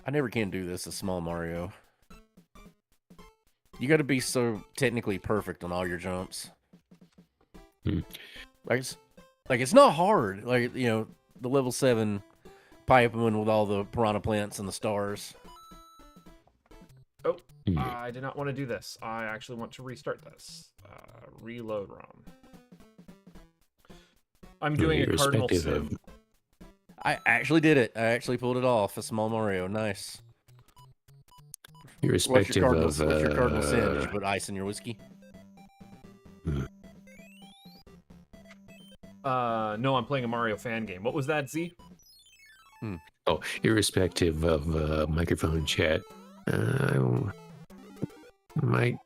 I never can do this as Small Mario. You got to be so technically perfect on all your jumps. Like it's not hard. Like, you know, the level 7 pipe one with all the piranha plants and the stars. Oh, I did not want to do this. I actually want to restart this. Reload ROM. I'm doing a cardinal sin. I actually did it. I actually pulled it off. A Small Mario. Nice. Irrespective what's your cardinal sin? Did you put ice in your whiskey? No, I'm playing a Mario fan game. What was that, Z? Oh, irrespective of microphone chat, I might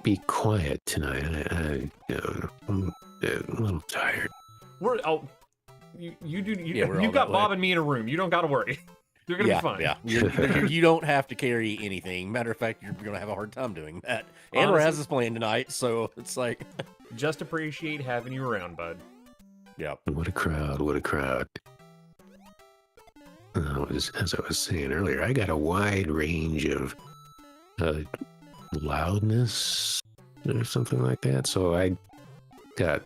be quiet tonight. I'm a little tired. You got Bob and me in a room. You don't got to worry. You're gonna be fine. Yeah, you don't have to carry anything. Matter of fact, you're gonna have a hard time doing that. And Raz is playing tonight, so it's like just appreciate having you around, bud. Yeah. What a crowd! What a crowd! As I was saying earlier, I got a wide range of loudness or something like that. So I got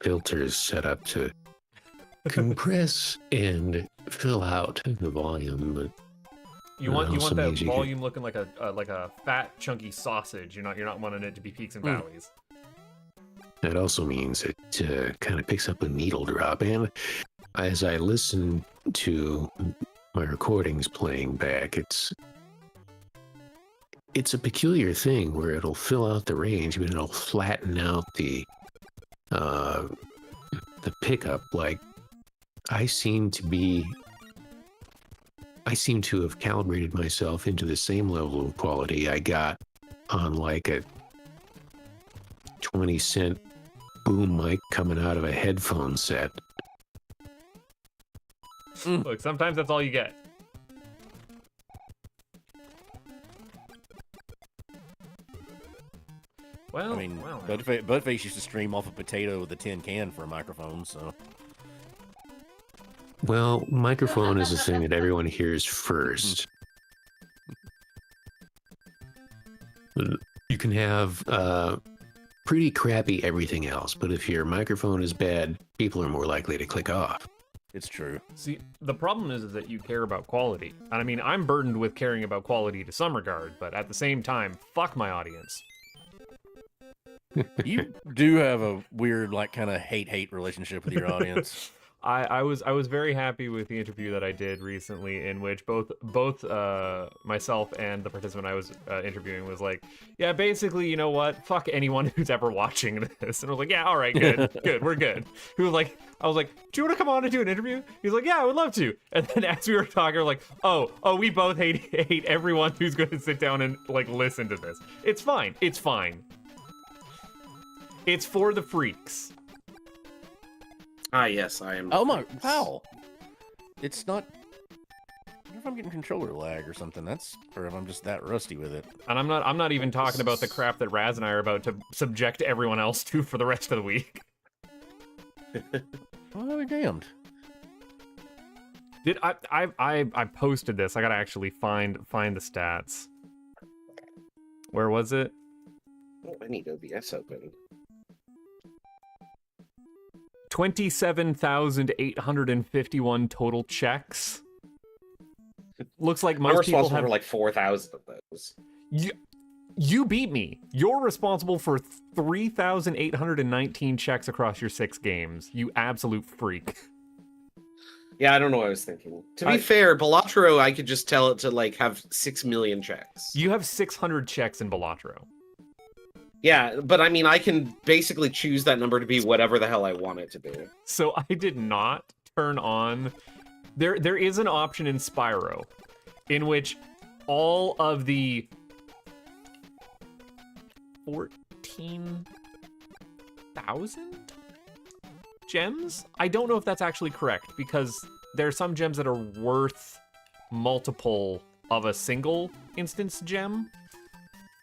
filters set up to compress and fill out the volume. But you want that volume looking like a fat chunky sausage. You're not wanting it to be peaks and valleys. That also means it kind of picks up a needle drop. And as I listen to my recordings playing back, it's a peculiar thing where it'll fill out the range, but it'll flatten out the pickup. Like I seem to have calibrated myself into the same level of quality I got on like a 20-cent boom mic coming out of a headphone set. Look, sometimes that's all you get. Well, I mean, Buttface used to stream off a potato with a tin can for a microphone, so. Well, microphone is the thing that everyone hears first. You can have pretty crappy everything else, but if your microphone is bad, people are more likely to click off. It's true. See, the problem is that you care about quality. And I mean, I'm burdened with caring about quality to some regard, but at the same time, fuck my audience. You do have a weird, like, kind of hate relationship with your audience. I was very happy with the interview that I did recently, in which both myself and the participant I was interviewing was like, yeah, basically, you know what? Fuck anyone who's ever watching this. And I was like, yeah, all right, good, we're good. He was like, I was like, do you want to come on and do an interview? He's like, yeah, I would love to. And then as we were talking, we were like, oh, we both hate everyone who's going to sit down and like listen to this. It's fine. It's fine. It's for the freaks. Yes, I am. Oh my, wow. It's not. I wonder if I'm getting controller lag or something. Or if I'm just that rusty with it. And I'm not even talking about the crap that Raz and I are about to subject everyone else to for the rest of the week. Well, I'll be damned. I posted this. I gotta actually find the stats. Where was it? Oh, I need OBS open. 27,851 total checks. Looks like most people have for like 4,000 of those. You beat me. You're responsible for 3,819 checks across your 6 games. You absolute freak. Yeah, I don't know what I was thinking. To be fair, Balatro, I could just tell it to like have 6 million checks. You have 600 checks in Balatro. Yeah, but I mean, I can basically choose that number to be whatever the hell I want it to be. So I did not turn on... There is an option in Spyro in which all of the 14,000 gems? I don't know if that's actually correct, because there are some gems that are worth multiple of a single instance gem.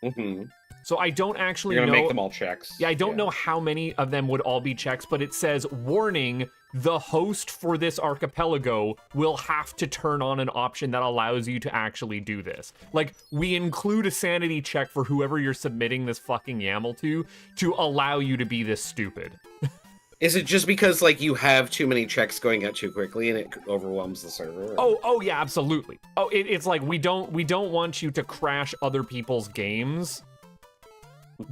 Mm-hmm. So I don't actually You're know... gonna make them all checks. Yeah, I don't know how many of them would all be checks, but it says, warning, the host for this archipelago will have to turn on an option that allows you to actually do this. Like, we include a sanity check for whoever you're submitting this fucking YAML to allow you to be this stupid. Is it just because, like, you have too many checks going out too quickly and it overwhelms the server? Oh yeah, absolutely. Oh, it's like we don't want you to crash other people's games.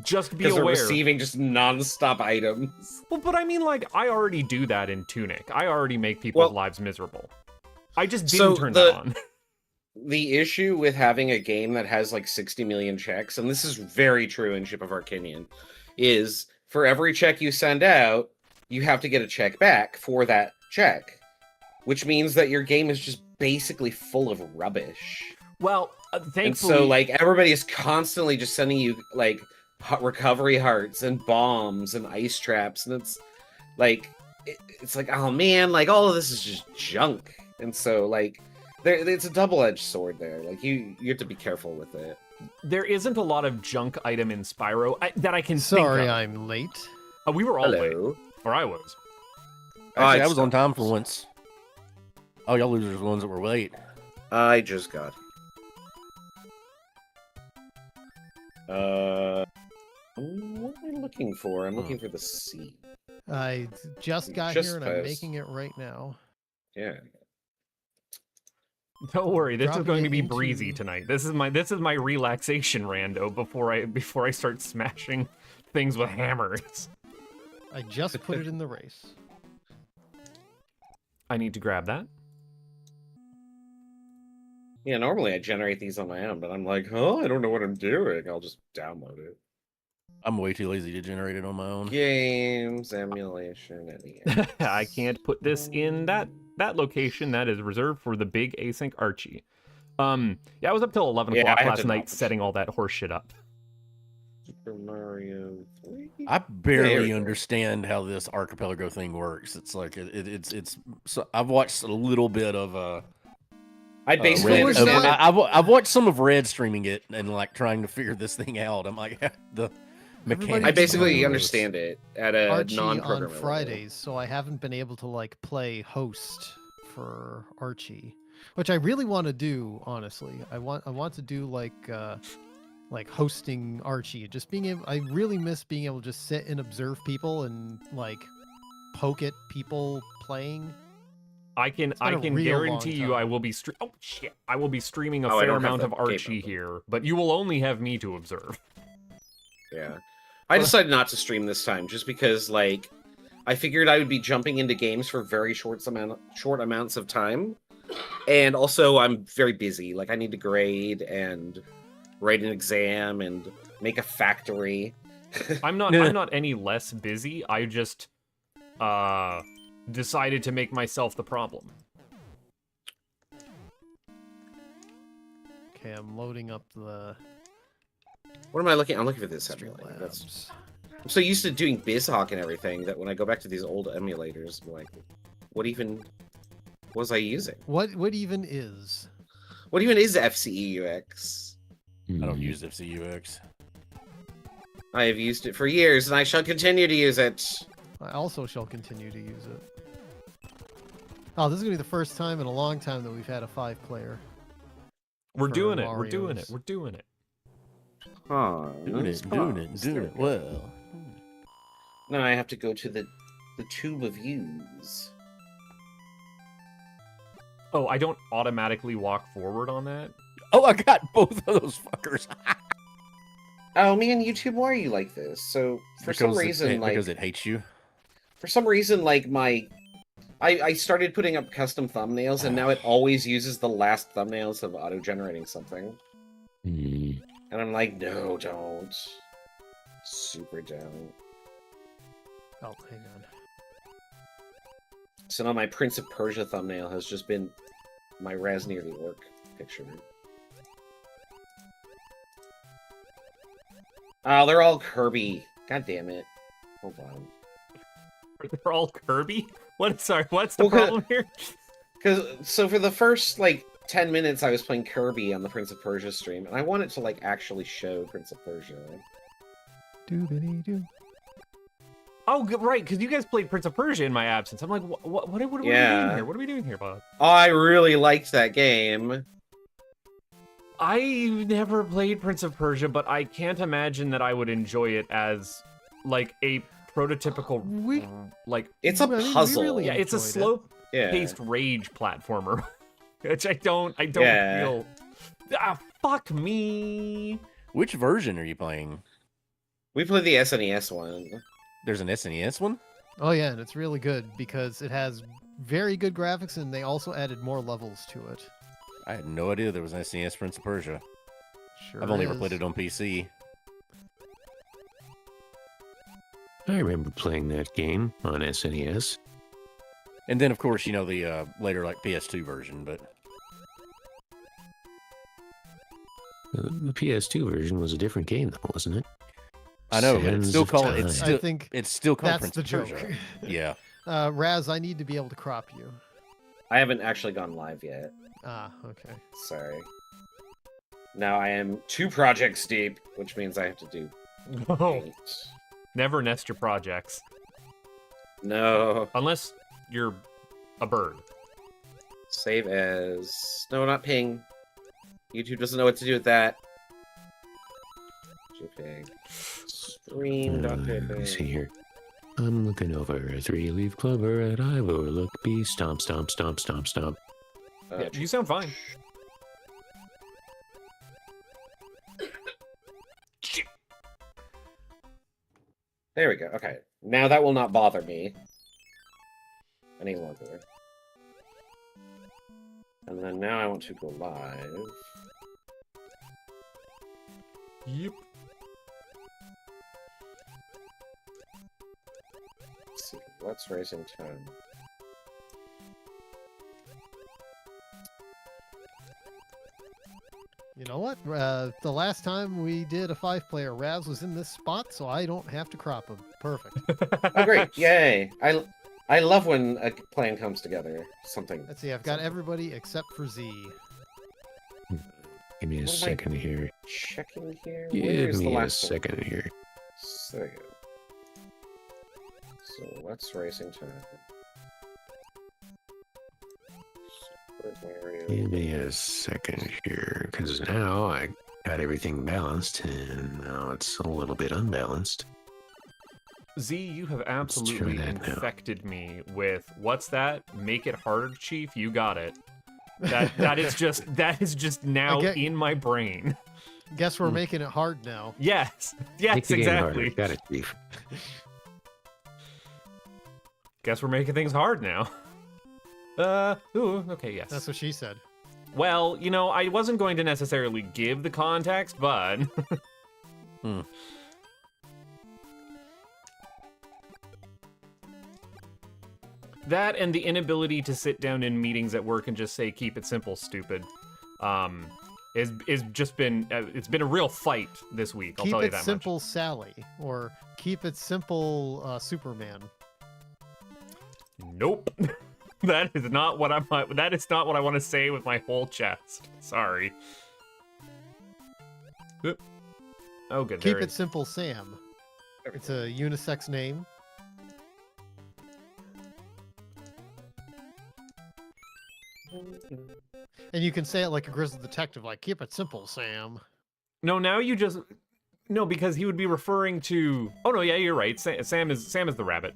Just be because aware. they're receiving just non-stop items. Well, but I mean, like, I already do that in Tunic. I already make people's lives miserable. I just didn't turn that on. The issue with having a game that has like 60 million checks, and this is very true in Ship of Arcanian, is for every check you send out, you have to get a check back for that check, which means that your game is just basically full of rubbish. Well, thankfully... And so, like, everybody is constantly just sending you, like, recovery hearts and bombs and ice traps, and it's like, oh man, like, all of this is just junk. And so, like, it's a double-edged sword there. Like, you have to be careful with it. There isn't a lot of junk item in Spyro that I can Sorry, think of. I'm late. We were all late. Hello. Or I was. Actually, I was on time for once. Oh, y'all losers are the ones that were late. I just got. What am I looking for? I'm looking for the C. I just got Just here and I'm post. making it right now. Yeah. Don't worry, this is Dropping going to it be into- breezy tonight. This is my relaxation rando before I start smashing things with hammers. I just put it in the race. I need to grab that. Yeah, normally I generate these on my own, but I'm like, I don't know what I'm doing. I'll just download it. I'm way too lazy to generate it on my own. Games, emulation, NES. I can't put this in that location that is reserved for the big async Archie. Yeah, I was up till 11 Yeah, o'clock I have last to night acknowledge. setting all that horse shit up. Super Mario 3? I There barely we go. understand how this archipelago thing works. It's like it's. So I've watched a little bit of I basically Red. understand it. I've watched some of Red streaming it and like trying to figure this thing out. I'm like the mechanics. I of basically this. understand it at a Archie non-programmer on level. Fridays, so I haven't been able to like play host for Archie, which I really want to do. Honestly, I want to do like hosting Archie. Just being able, I really miss being able to just sit and observe people and like poke at people playing. I can been a real guarantee long you time. I will be I will be streaming a Oh, I fair don't have amount of that Archie capability. here, but you will only have me to observe. Yeah. I decided not to stream this time just because, like, I figured I would be jumping into games for very short amounts of time. And also, I'm very busy. Like, I need to grade and write an exam and make a factory. I'm not any less busy. I just decided to make myself the problem. Okay, I'm loading up the What am I looking? I'm looking for this Streamlabs. emulator. I'm so used to doing BizHawk and everything that when I go back to these old emulators, I'm like, what even was I using? What even is? What even is FCEUX? I don't use FCUX. I have used it for years, and I shall continue to use it. I also shall continue to use it. Oh, this is gonna be the first time in a long time that we've had a 5-player. We're For doing it. We're doing it. Marios. We're doing it. Doing it well. Now I have to go to the tube of views. Oh, I don't automatically walk forward on that. Oh, I got both of those fuckers. Oh man, YouTube, why are you like this? So for some reason, because it hates you. I started putting up custom thumbnails, and now it always uses the last thumbnails of auto-generating something. Hmm. And I'm like, no, don't. Super don't. Oh, hang on. So now my Prince of Persia thumbnail has just been my Raz Near the Orc picture. Oh, they're all Kirby. God damn it. Hold on. They're all Kirby? What's the Well, problem here? So for the first, like, 10 minutes I was playing Kirby on the Prince of Persia stream, and I wanted to, like, actually show Prince of Persia. Doobity doo. Oh, right, because you guys played Prince of Persia in my absence. I'm like, what are we doing here? What are we doing here, Bob? Oh, I really liked that game. I never played Prince of Persia, but I can't imagine that I would enjoy it as like a prototypical like. It's a puzzle. really Yeah, it's a slow-paced rage platformer, which I don't feel. Ah, fuck me. Which version are you playing? We played the SNES one. There's an SNES one? Oh yeah, and it's really good because it has very good graphics, and they also added more levels to it. I had no idea there was an SNES Prince of Persia. Sure I've only ever is. played it on PC. I remember playing that game on SNES. And then, of course, you know, the later, like, PS2 version, but... The PS2 version was a different game, though, wasn't it? I know, but it's Sands still of called... Time. It's still, I think it's still called that's Prince the of joke. Persia. Yeah. Raz, I need to be able to crop you. I haven't actually gone live yet. Ah, okay. Sorry. Now I am 2 projects deep, which means I have to do No. 8. Never nest your projects No. unless you're a bird. Save as... No, not ping. YouTube doesn't know what to do with that. JPEG. Let me see here. I'm looking over a 3-leaf clover at I've overlooked B. Stomp, stomp, stomp, stomp, stomp. Yeah, you sound fine. There we go. Okay. Now that will not bother me any longer. And then now I want to go live. Yep. Let's see. What's racing time? You know what? The last time we did a 5-player, Raz was in this spot, so I don't have to crop him. Perfect. Oh, great! Yay! I love when a plan comes together. Something. Let's see, I've got everybody except for Z. Give me a What am I second here. Checking here. Give Where's the me a last one? second here. So there you go. So what's racing time? Super Mario. Give me a second here, because now I got everything balanced, and now it's a little bit unbalanced. Z, you have try absolutely that now. infected me with what's that? Make it harder, Chief. You got it. That is just now get- in my brain. Guess we're making it hard now. Yes, Make yes, the game harder. exactly. Got it, Chief. Guess we're making things hard now. Ooh, okay, yes. That's what she said. Well, you know, I wasn't going to necessarily give the context, but that and the inability to sit down in meetings at work and just say "keep it simple, stupid," is just been it's been a real fight this week. I'll Keep tell you it that simple, Sally, or keep it simple, Superman. much. Nope. That is not what that is not what I want to say with my whole chest. Sorry. Oop. Oh, good. Keep there it is. simple, Sam. It's a unisex name. And you can say it like a grizzled detective, like, keep it simple, Sam. No, now you just no, because he would be referring to. Oh no, yeah, you're right. Sam is the rabbit.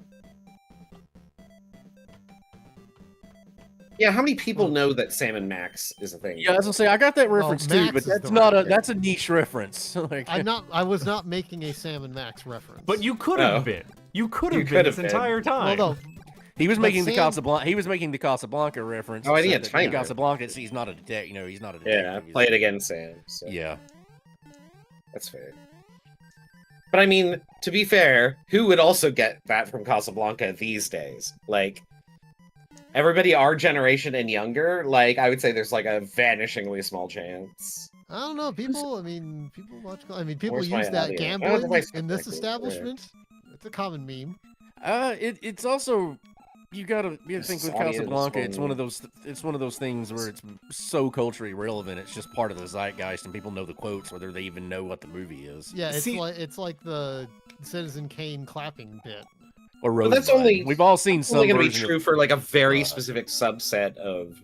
Yeah, how many people know that Sam and Max is a thing? Yeah, I was gonna say, I got that reference too, Max but is that's the not rabbit. that's a niche reference. Like, I was not making a Sam and Max reference. But you could have Oh. been. You could You have could been have this been. entire time. Well, no, he was but making the Sam- Casablanca. He was making the Casablanca reference. Oh, I said need a that timer. Casablanca. He's not a detective. You know, he's not a Yeah, detective. play it again, Sam. So Yeah. that's fair. But I mean, to be fair, who would also get that from Casablanca these days? Like, everybody our generation and younger, like, I would say there's like a vanishingly small chance. I don't know. People watch. I mean, people Where's my use that audio? Oh, gambling the voice in this effect, yeah. establishment. It's a common meme. It's also you gotta This think with audio is Casablanca. It's one of phone. those. It's one of those things where it's so culturally relevant. It's just part of the zeitgeist, and people know the quotes, whether they even know what the movie is. Yeah, See- it's like the Citizen Kane clapping bit. or But Rosebud. that's only We've all seen some only going to be version true of, for like a very specific subset of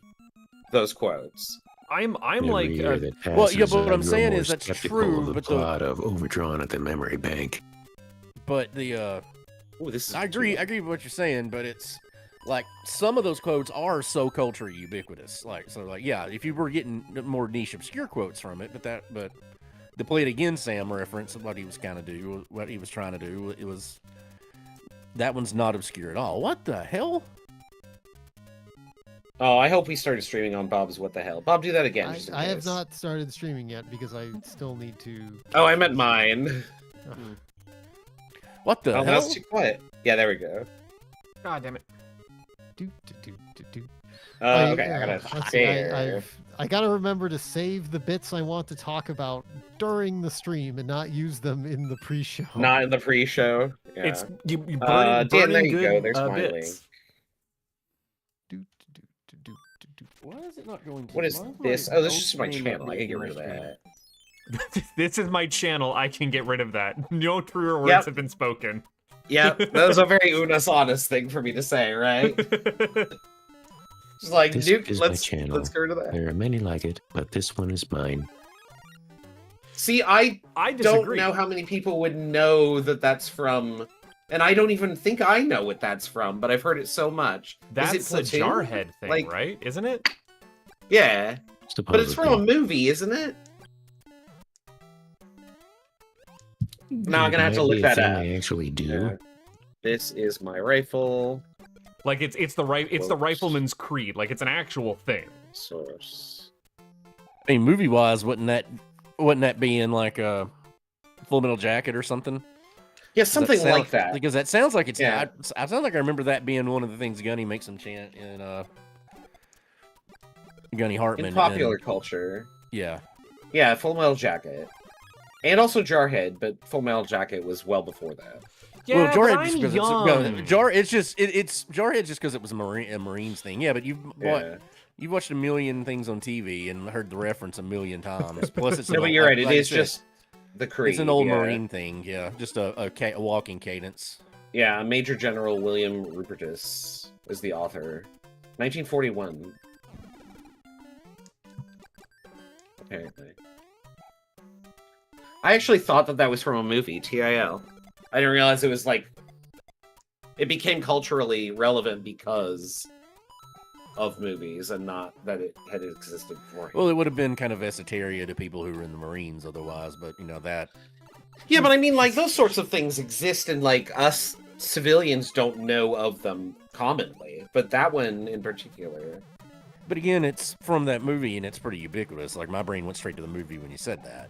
those quotes. I'm Every like year that passes, well, yeah, but what I I'm grow saying more is that's skeptical true, of the but plot of Overdrawn at the Memory Bank. but the Ooh, this is I agree with what you're saying, but it's like some of those quotes are so culture ubiquitous. Like yeah, if you were getting more niche obscure quotes from it, but the Play It Again Sam reference of what he was trying to do, it was that one's not obscure at all. What the hell? Oh, I hope we started streaming on Bob's What the Hell. Bob, do that again. Just in I have case. not started streaming yet because I still need to. Oh, I meant mine. What the Oh, hell? that's too quiet. Yeah, there we go. God damn it. Do, do, do, do, do. Okay, I let's gotta see, share. I gotta remember to save the bits I want to talk about during the stream and not use them in the pre-show. Not in the pre-show. Yeah. It's you burning, Dan, burning there you good go. There's my bits. link. Do, do, do, do, do, do. Why is it not going to? What is why this? my Oh, this is just my screen channel. not I can get moving rid of my that. This is my channel. I can get rid of that. No truer words Yep. have been spoken. Yeah, that was a very Unas honest thing for me to say, right? Just like, This Nuke, is my let's channel. get rid of that. There are many like it, but this one is mine. See, I I don't disagree. know how many people would know that that's from, and I don't even think I know what that's from, but I've heard it so much. That's is it a Platoon? Jarhead thing, Like- right? Isn't it? Yeah, but it's from a Supposedly. movie, isn't it? Now I'm gonna have to Might look be a that thing up. I actually do. Yeah. This is my rifle. Like it's the Quotes. rifleman's creed. Like it's an actual thing. Source. I mean, movie wise, wouldn't that be in like a Full Metal Jacket or something? Yeah, Does something sound- like that. Because that sounds like it's. Yeah. I sound like I remember that being one of the things Gunny makes him chant in Gunny Hartman. In popular and- culture. yeah. Yeah, Full Metal Jacket. And also Jarhead, but Full Metal Jacket was well before that. Yeah, well, but Jarhead I'm just because young. it's Jarhead just because it was a Marines thing. Yeah, but Yeah. you've watched a million things on TV and heard the reference a million times. Plus, it's No, an but old- you're right. It like I is said, just the creed. it's an old yeah. Marine thing. Yeah, just a walking cadence. Yeah, Major General William Rupertus is the author. 1941. Apparently. I actually thought that was from a movie, TIL. I didn't realize it was like... It became culturally relevant because of movies and not that it had existed before. Well, it would have been kind of esoteria to people who were in the Marines otherwise, but that. Yeah, but I mean, like, those sorts of things exist and, like, us civilians don't know of them commonly. But that one in particular... But again, it's from that movie and it's pretty ubiquitous. Like my brain went straight to the movie when you said that.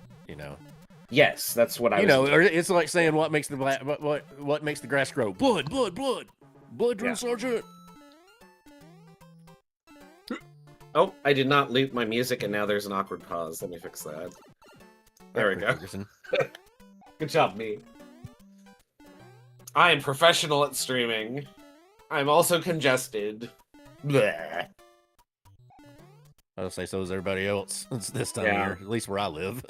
Yes, that's what I was... Or it's like saying what makes the what makes the grass grow? Blood, blood, blood, blood, drill Yeah. sergeant. Oh, I did not loop my music, and now there's an awkward pause. Let me fix that. There we go. Ferguson. Good job, me. I am professional at streaming. I'm also congested. Bleh. I'll say so is everybody else. It's this time of Yeah. year, at least where I live.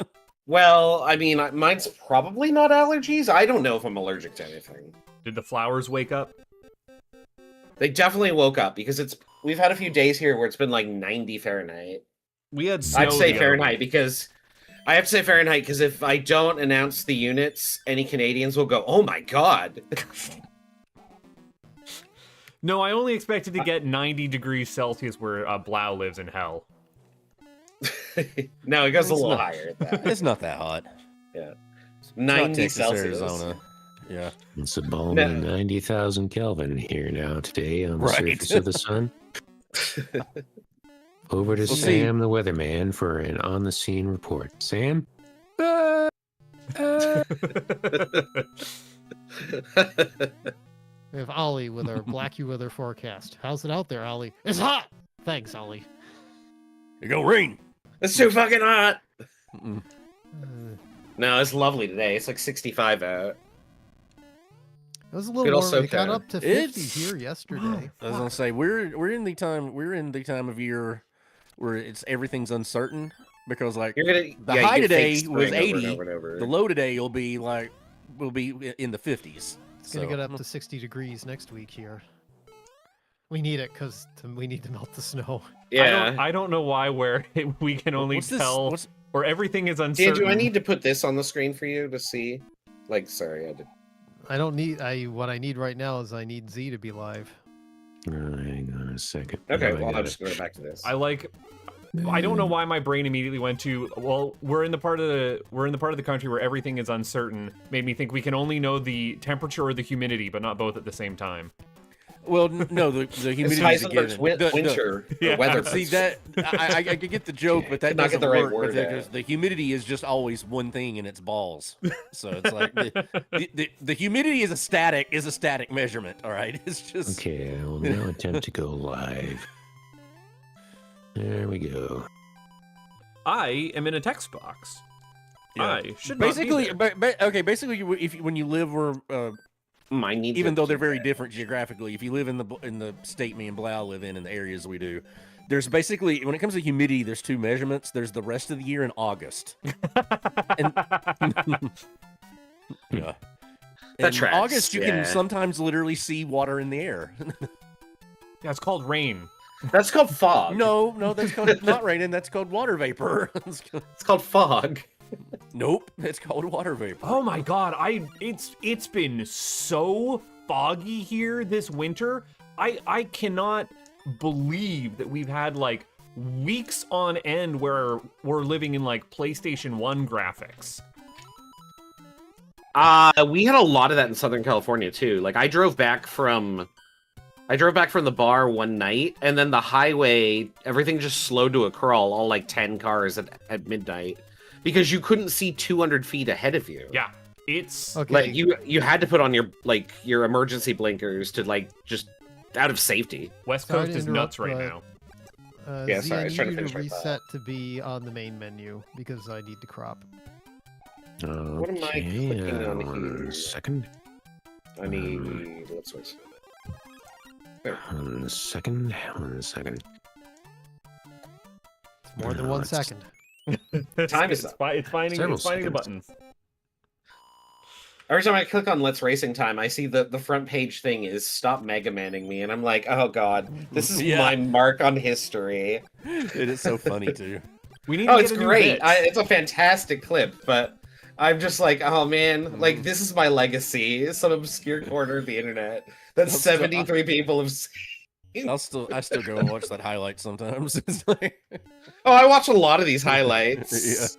Well, I mean, mine's probably not allergies. I don't know if I'm allergic to anything. Did the flowers wake up? They definitely woke up because we've had a few days here where it's been like 90 Fahrenheit. We had snow. I'd say the other Fahrenheit week. because I have to say Fahrenheit because if I don't announce the units, any Canadians will go, "Oh my god!" No, I only expected to get 90 degrees Celsius where Blau lives in hell. No, it goes a It's little not- higher at that. It's not that hot. Yeah. It's 90 not Texas, Celsius. Arizona. Yeah. It's a balmy No. 90,000 Kelvin here now today on the Right. surface of the sun. Over to Well, see- Sam the weatherman for an on-the-scene report. Sam? We have Ollie with our Black weather forecast. How's it out there, Ollie? It's hot! Thanks, Ollie. It go rain. It's too fucking hot. Mm-mm. No, it's lovely today. It's like 65 out. It was a little Good old warm. It got SoCal. up to 50 It's- here yesterday. I was gonna say we're in the time of year where everything's uncertain because like You're gonna The you high get today fake was spring over and 80. over and over. the low today will be in the 50s. It's gonna get up to 60 degrees next week here. We need it because we need to melt the snow. Yeah. I don't know why where we can only tell where everything is uncertain. Dan, do I need to put this on the screen for you to see? Like, sorry, I did. I don't need. What I need right now is I need Z to be live. Hang on a second. Okay, Now I well, I'll gotta- just go back to this. I don't know why my brain immediately went to, well, we're in the part of the country where everything is uncertain. Made me think we can only know the temperature or the humidity, but not both at the same time. Well, no, the humidity It's is a Heisenberg's given. winter Yeah. weather. See that I get the joke, but that Could not doesn't get the right work word because out. the humidity is just always one thing, and it's balls. So it's like the humidity is a static measurement. All right, it's just Okay, I will now attempt to go live. There we go. I am in a text box. Yeah. I should not be basically. there. Basically, when you live where Mine needs even it though to they're be very bad. different geographically, if you live in the state me and Blau live in the areas we do, there's basically, when it comes to humidity, there's two measurements. There's the rest of the year and August. And, yeah. That In tracks, August, you yeah. can sometimes literally see water in the air. Yeah, it's called rain. That's called fog. No, that's called not raining. That's called water vapor. It's called fog. Nope, it's called water vapor. Oh my god, it's been so foggy here this winter. I cannot believe that we've had like weeks on end where we're living in like PlayStation 1 graphics. We had a lot of that in Southern California too. Like I drove back from the bar one night, and then the highway, everything just slowed to a crawl, all like 10 cars at midnight, because you couldn't see 200 feet ahead of you. Yeah, it's Okay. Like you had to put on your emergency blinkers to like just out of safety. West Sorry Coast to is nuts interrupt, right but- now. Yeah, Z, sorry, I I was need trying to you finish to my thought. reset to be on the main menu because I need to crop. What am I Okay, clicking on one here? second. I need let's switch. One second. It's more than No, 1 it's- second. Time is it's, up. it's finding Several the seconds. buttons. Every time I click on Let's Racing Time, I see the front page thing is stop Mega Manning me, and I'm like, oh god, this is Yeah. my mark on history. It is so funny too. We need Oh, to it's get a new great. hit. It's a fantastic clip, but I'm just like, oh man, like this is my legacy. Some obscure corner of the internet that That's still- 73 people have seen. I still go and watch that highlight sometimes. It's like, Oh, I watch a lot of these highlights.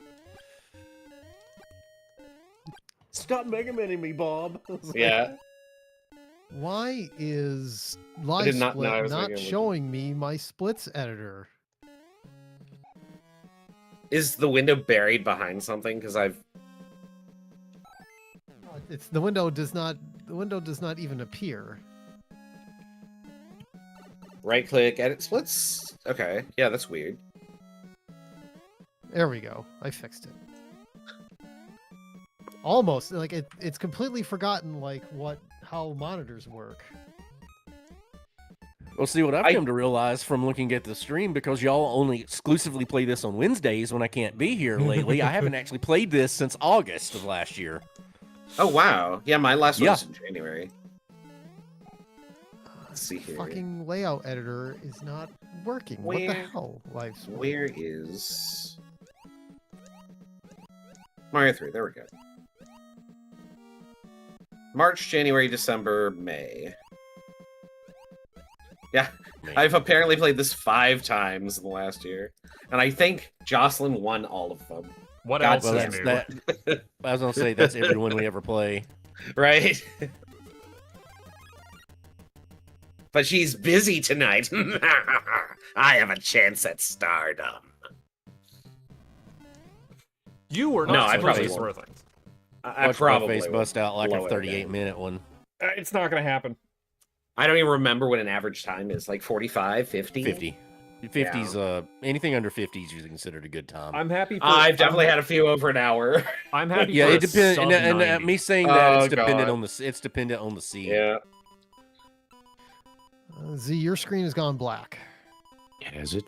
stop Mega Manning me, Bob. Yeah. Why is did Live not know I Split was not making a wiki. showing me my splits editor? Is the window buried behind something? Because I've It's the window does not even appear. right click, edit splits. Okay, yeah, that's weird. There we go. I fixed it. Almost like it's completely forgotten like how monitors work. Well, see what I've come to realize from looking at the stream, because y'all only exclusively play this on Wednesdays when I can't be here lately. I haven't actually played this since August of last year. Oh wow, yeah, my last one Yeah. was in January. Let's see here. Fucking layout editor is not working. What the Where- hell? Live Split? Where is Mario 3? There we go. March, January, December, May. Yeah, Man. I've apparently played this 5 times in the last year, and I think Jocelyn won all of them. What God, else Well, is that's new? that. I was gonna say that's everyone we ever play. Right? But she's busy tonight. I have a chance at stardom. You were No, not I probably supposed to won't. throw things. I Watch my probably face will bust out like blow a it 38-minute one. It's not gonna happen. I don't even remember what an average time is. Like 45, 50? 50. 50s, anything under 50 is usually considered a good time. I'm happy. For, I've definitely I'm, had a few over an hour. I'm happy. Yeah, for it depends. sub And 90. me saying that Oh, it's dependent God. on it's dependent on the seed. Yeah. Z, your screen has gone black. Has it?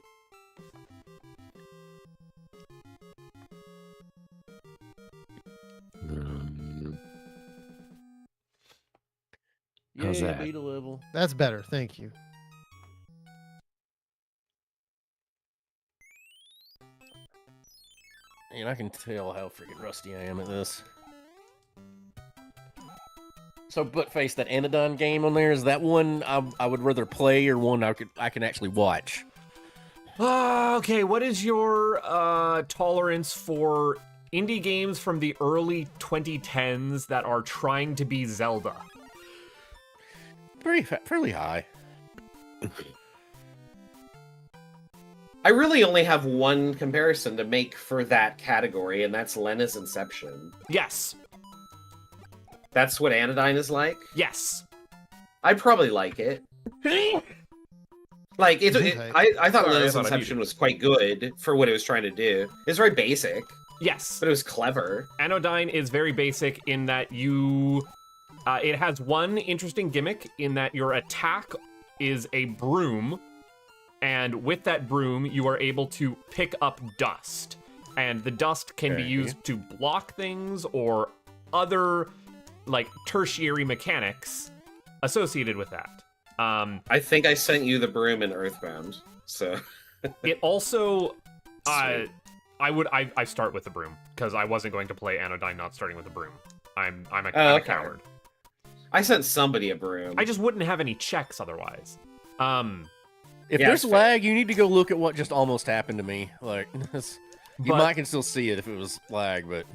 Um, How's Yay, that? beta level. That's better. Thank you. And I can tell how freaking rusty I am at this. So, Buttface, that Anodyne game on there, is that one I would rather play or one I can actually watch? Okay, what is your tolerance for indie games from the early 2010s that are trying to be Zelda? Fairly high. I really only have one comparison to make for that category, and that's Lena's Inception. Yes. That's what Anodyne is like? Yes. I'd probably like it. Like, Okay. I thought Sorry, I Lena's thought I Inception was quite good for what it was trying to do. It's very basic, Yes. but it was clever. Anodyne is very basic in that you... it has one interesting gimmick in that your attack is a broom, and with that broom, you are able to pick up dust. And the dust can be Okay. used to block things or other, like, tertiary mechanics associated with that. I think I sent you the broom in Earthbound, so... It also... Sweet. I start with the broom, because I wasn't going to play Anodyne not starting with a broom. I'm a okay. coward. I sent somebody a broom. I just wouldn't have any checks otherwise. If Yeah, there's it's fair. lag, you need to go look at what just almost happened to me. Like, you But- might can still see it if it was lag, but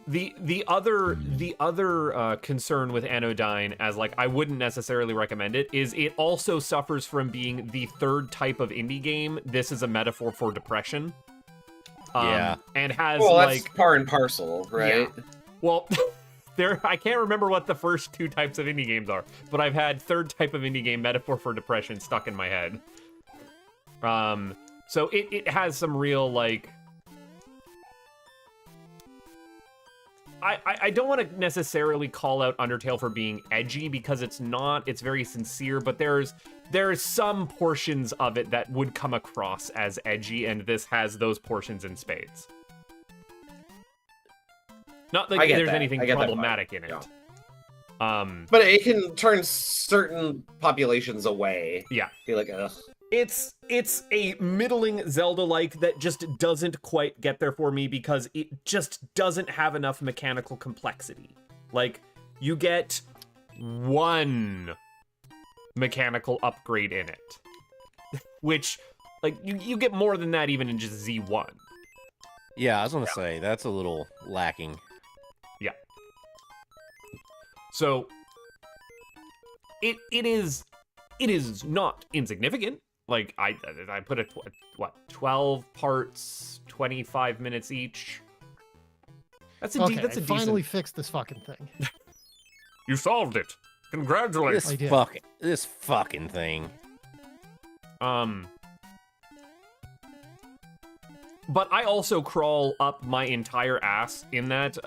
The other concern with Anodyne, as like I wouldn't necessarily recommend it, is it also suffers from being the third type of indie game. This is a metaphor for depression. Yeah. And has well, that's like par and parcel, right? well, I can't remember what the first two types of indie games are, but I've had third type of indie game metaphor for depression stuck in my head. So it has some real like. I don't want to necessarily call out Undertale for being edgy because it's not. It's very sincere, but there's some portions of it that would come across as edgy, and this has those portions in spades. Not that I get there's that. anything I get that vibe. problematic in it. Yeah. But it can turn certain populations away. Yeah. Be like, ugh. It's a middling Zelda-like that just doesn't quite get there for me because it just doesn't have enough mechanical complexity. Like, you get one mechanical upgrade in it. Which, like, you get more than that even in just Z1. yeah, I was gonna say that's a little lacking. So, it is not insignificant. Like, I put it, 12 parts, 25 minutes each. That's a Okay, that's a I decent... finally fixed this fucking thing. You solved it. Congratulations. I did. This fucking thing. But I also crawl up my entire ass in that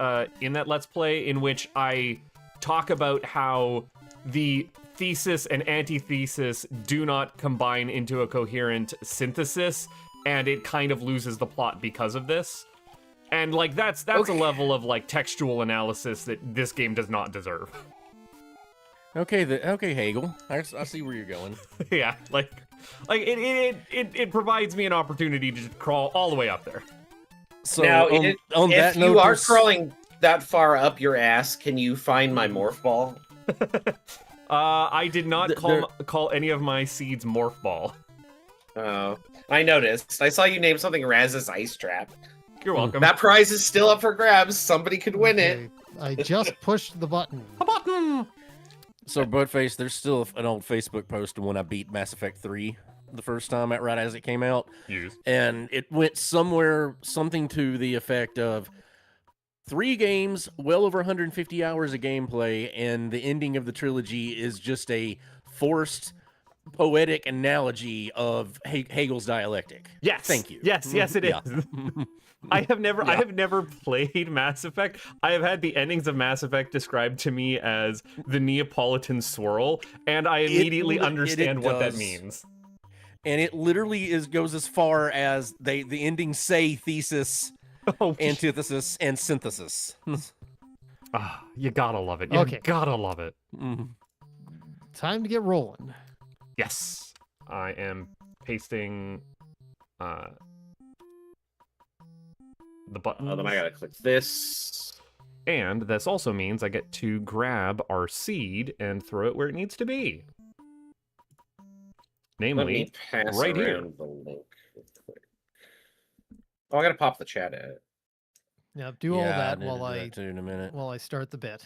Let's Play, in which I talk about how the thesis and antithesis do not combine into a coherent synthesis, and it kind of loses the plot because of this. And like that's a level of like textual analysis that this game does not deserve. Okay, Hegel. I see where you're going. Yeah, like it provides me an opportunity to just crawl all the way up there. So now, on if that you note, are there's- crawling that far up your ass, can you find my morph ball? I did not call any of my seeds morph ball. Oh, I noticed. I saw you name something Raz's Ice Trap. You're welcome. That prize is still up for grabs. Somebody could win it. Okay, I just pushed the button. A button. So, Buttface, there's still an old Facebook post of when I beat Mass Effect 3 the first time, right as it came out. Yes. And it went something to the effect of 3 games, well over 150 hours of gameplay, and the ending of the trilogy is just a forced poetic analogy of Hegel's dialectic. Yes. Thank you. Yes, it is. Yeah. I have never played Mass Effect. I have had the endings of Mass Effect described to me as the Neapolitan swirl, and I immediately understand what that does. means. And it literally goes as far as the endings say thesis, Oh, antithesis, and synthesis. you gotta love it. You Okay. gotta love it. time to get rolling. Yes, I am pasting the buttons. Oh, then I gotta click this. And this also means I get to grab our seed and throw it where it needs to be. Let me Namely, pass right here. around the link. real quick. Oh, I gotta pop the chat out. Now do all Yeah, that need to while do I that too in a minute. start the bit.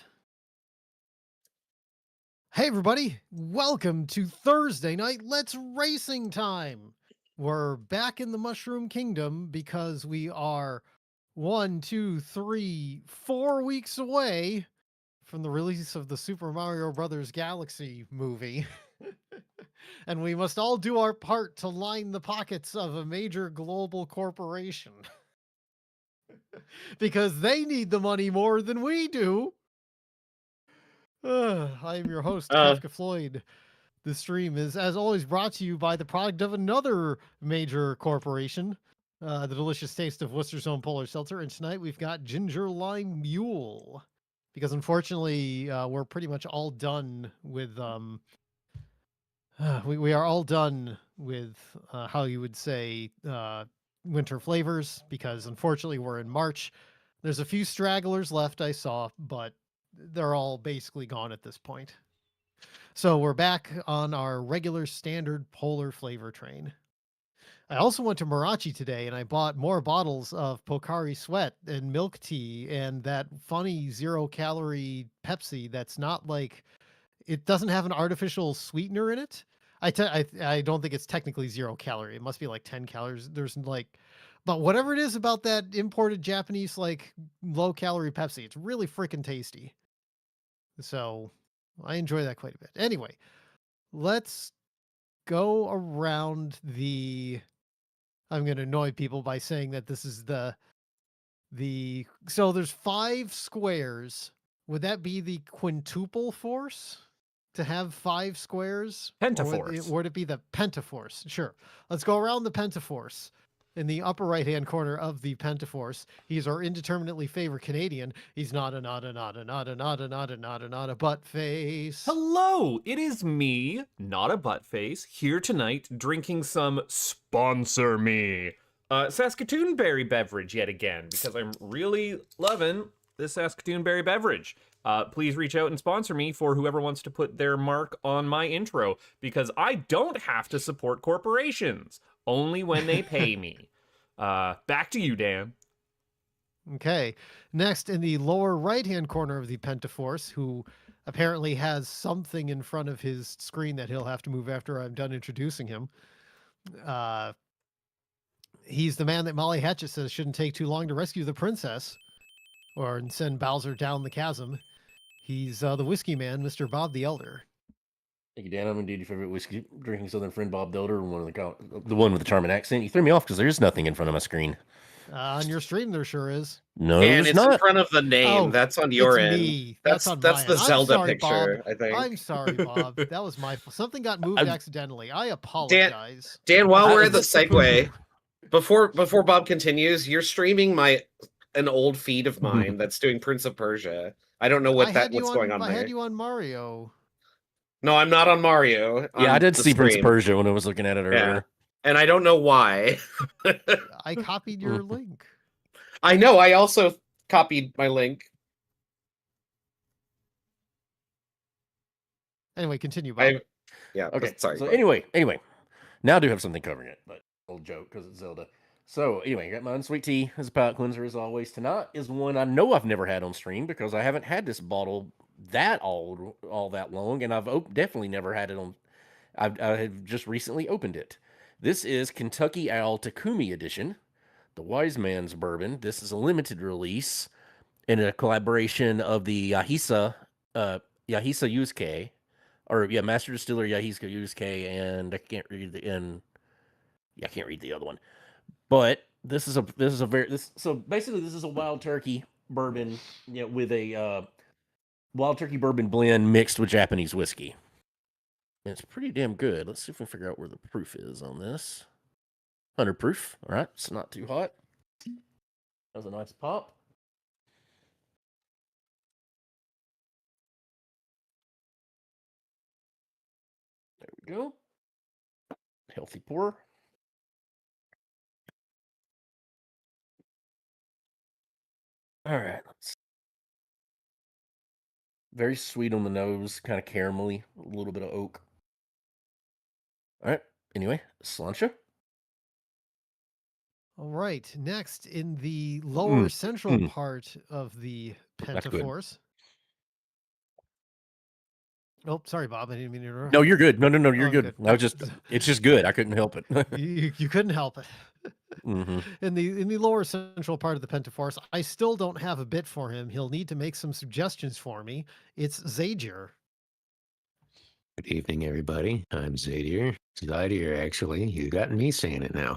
Hey everybody, welcome to Thursday night Let's Racing Time. We're back in the Mushroom Kingdom because we are 4 weeks away from the release of the Super Mario Brothers Galaxy movie. And we must all do our part to line the pockets of a major global corporation. Because they need the money more than we do. I am your host, Kafka Floyd. This stream is, as always, brought to you by the product of another major corporation, the delicious taste of Worcester's own Polar Seltzer. And tonight we've got Ginger Lime Mule. Because unfortunately, we're pretty much all done with... we are all done with, how you would say, winter flavors. Because unfortunately, we're in March. There's a few stragglers left, I saw, but they're all basically gone at this point. So we're back on our regular standard polar flavor train. I also went to Marachi today and I bought more bottles of Pocari Sweat and milk tea and that funny 0-calorie Pepsi that's not like, it doesn't have an artificial sweetener in it. I don't think it's technically 0-calorie. It must be like 10 calories. There's like, but whatever it is about that imported Japanese like low-calorie Pepsi, it's really freaking tasty. So I enjoy that quite a bit. Anyway, let's go around the... I'm going to annoy people by saying that this is the... So there's 5 squares. Would that be the quintuple force? To have 5 squares? Pentaforce. Or would it be the pentaforce? Sure. Let's go around the pentaforce. In the upper right-hand corner of the pentaforce, he's our indeterminately favored Canadian. He's not a butt face. Hello, it is me, not a butt face, here tonight drinking some sponsor me Saskatoon berry beverage yet again because I'm really loving this Saskatoon berry beverage. Please reach out and sponsor me for whoever wants to put their mark on my intro because I don't have to support corporations, only when they pay me. Back to you, Dan. Okay. Next, in the lower right-hand corner of the pentaforce, who apparently has something in front of his screen that he'll have to move after I'm done introducing him. He's the man that Molly Hatchet says shouldn't take too long to rescue the princess or send Bowser down the chasm. He's the whiskey man, Mr. Bob the Elder. Thank you, Dan. I'm indeed your favorite whiskey drinking Southern friend, Bob Delder, the one with the charming accent. You threw me off because there's nothing in front of my screen. On your stream, there sure is. No, And there's it's not. in front of the name. Oh, that's on your it's end. me. That's on that's my the end. I'm Zelda sorry, picture, Bob. I think. I'm sorry, Bob. That was my fault. Something got moved accidentally. I apologize. Dan, while we're at the That's a segue, before Bob continues, you're streaming an old feed of mine that's doing Prince of Persia. I don't know what's going on I there. had you on Mario. No, I'm not on Mario. Yeah, I did see Prince of stream. Persia when I was looking at it earlier. And I don't know why. I copied your link. I know. I also copied my link. Anyway, continue, Bob. Okay. Sorry. So Bob. anyway, now I do have something covering it, but old joke because it's Zelda. So anyway, I got my unsweet tea as a palate cleanser as always. Tonight is one I know I've never had on stream because I haven't had this bottle that old all that long, and I've definitely never had it on. I have just recently opened it. This is Kentucky Owl Takumi Edition, the Wise Man's Bourbon. This is a limited release in a collaboration of the Yahisa Yusuke, Master Distiller Yahisa Yusuke, and I can't read the other one. But this is a wild turkey bourbon, with a wild turkey bourbon blend mixed with Japanese whiskey. And it's pretty damn good. Let's see if we can figure out where the proof is on this. 100 proof. All right, it's not too hot. That was a nice pop. go. Healthy pour. All right. Very sweet on the nose, kind of caramelly, a little bit of oak. All right. Anyway, Sláinte. All right. Next, in the lower central part of the That's good. Pentaforce. Oh, sorry, Bob. I didn't mean to interrupt. No, you're good. No, you're Oh, good. good. It's just good. I couldn't help it. You couldn't help it. Mm-hmm. In the lower central part of the Pentaforce, I still don't have a bit for him. He'll need to make some suggestions for me. It's Zadier. Good evening, everybody. I'm Zadier. Zadier, actually. You got me saying it now.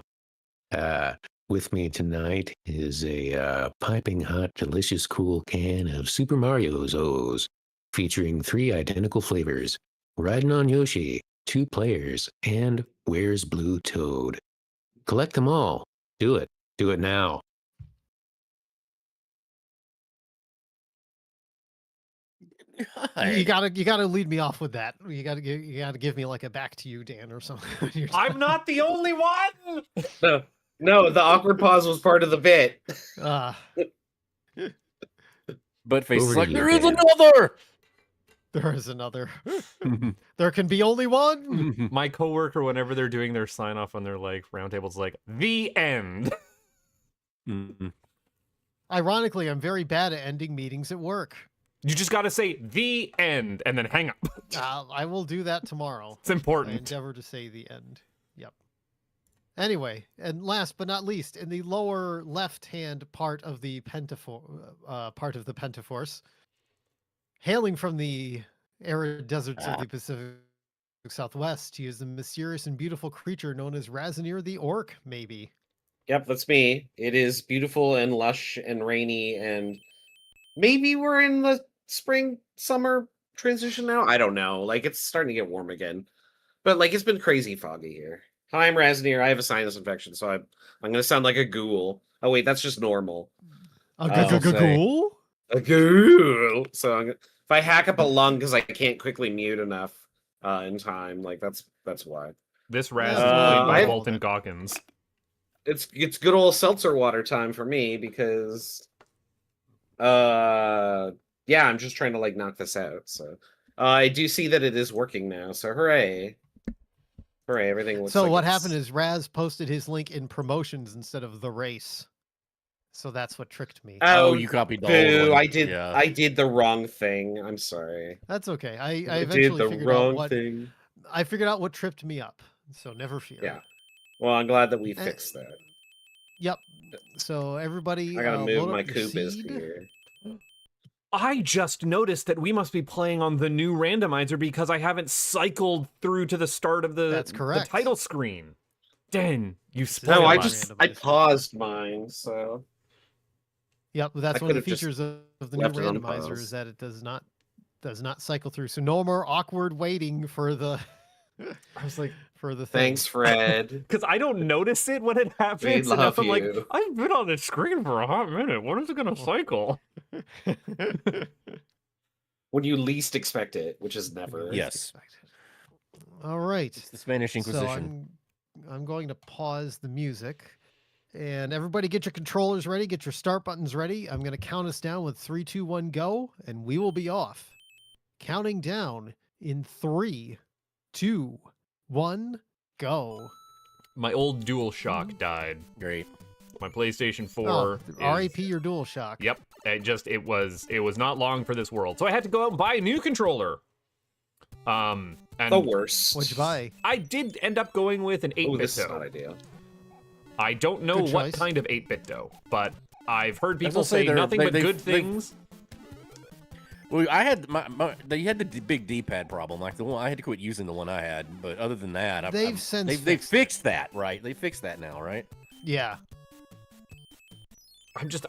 With me tonight is a piping hot, delicious, cool can of Super Mario's O's, featuring 3 identical flavors: Riding on Yoshi, 2 players, and Where's Blue Toad? Collect them all. Do it. Do it now. You gotta lead me off with that. You gotta give me like a back to you, Dan, or something. I'm not the only one. No, the awkward pause was part of the bit. But face is Over like, to you, there is Dan. another. There is another. There can be only one. My coworker, whenever they're doing their sign off on their like roundtables, like the end. Ironically, I'm very bad at ending meetings at work. You just got to say the end and then hang up. I will do that tomorrow. It's I important. endeavor to say the end. Yep. Anyway, and last but not least, in the lower left-hand part of the Pentaforce, hailing from the arid deserts of the Pacific Southwest, he is the mysterious and beautiful creature known as Razanir the Orc, maybe. Yep, that's me. It is beautiful and lush and rainy, and maybe we're in the spring summer transition now. I don't know. Like, it's starting to get warm again, but like it's been crazy foggy here. Hi, I'm Razanir. I have a sinus infection, so I'm gonna sound like a ghoul. Oh wait, that's just normal. A I'll say- ghoul? A ghoul. So if I hack up a lung because I can't quickly mute enough in time, like that's why. This Raz is Uh, played by I- Bolton Goggins. It's good old seltzer water time for me because yeah, I'm just trying to like knock this out. So I do see that it is working now. So hooray. Hooray, everything looks So like what it's- happened is Raz posted his link in promotions instead of the race. So that's what tricked me. Oh, you copied the old Boo, one. I did Yeah. I did the wrong thing. I'm sorry. That's okay. I I did eventually the figured out wrong what thing. I figured out what tripped me up. So never fear. Yeah. Well, I'm glad that we Eh, fixed that. Yep. So everybody, I gotta move load my up your Kubis seed. here. I just noticed that we must be playing on the new randomizer because I haven't cycled through to the start of That's the correct. title screen. Dan, you No, spoiled No, I us. just I randomized. paused mine, so Yep, that's I one of the could've just features of the new left it on randomizer pause. is that it does not cycle through. So no more awkward waiting for the I was like, for the thing. thanks, Fred. because I don't notice it when it happens love enough. I'm like, you. I've been on the screen for a hot minute. When is it gonna cycle? When you least expect it, which is never. Yes. All right. It's the Spanish Inquisition. So I'm going to pause the music. And everybody get your controllers ready, get your start buttons ready. I'm going to count us down with 3, 2, 1, go, and we will be off. Counting down in 3, 2, 1, go. My old DualShock died. Great. My PlayStation 4. Oh, is- RAP your DualShock. Yep. It was not long for this world. So I had to go out and buy a new controller. And The worst. What'd you buy? I did end up going with an 8-bit Oh, this is not though. ideal. I don't know Good what choice. kind of 8-bit though, but I've heard I was people gonna say say they're- nothing they- but they've- good they've- things. Well, I had they had the big D-pad problem. Like the one I had to quit using the one I had. But other than that, They've since they fixed fixed that, right? They fixed that now, right? Yeah.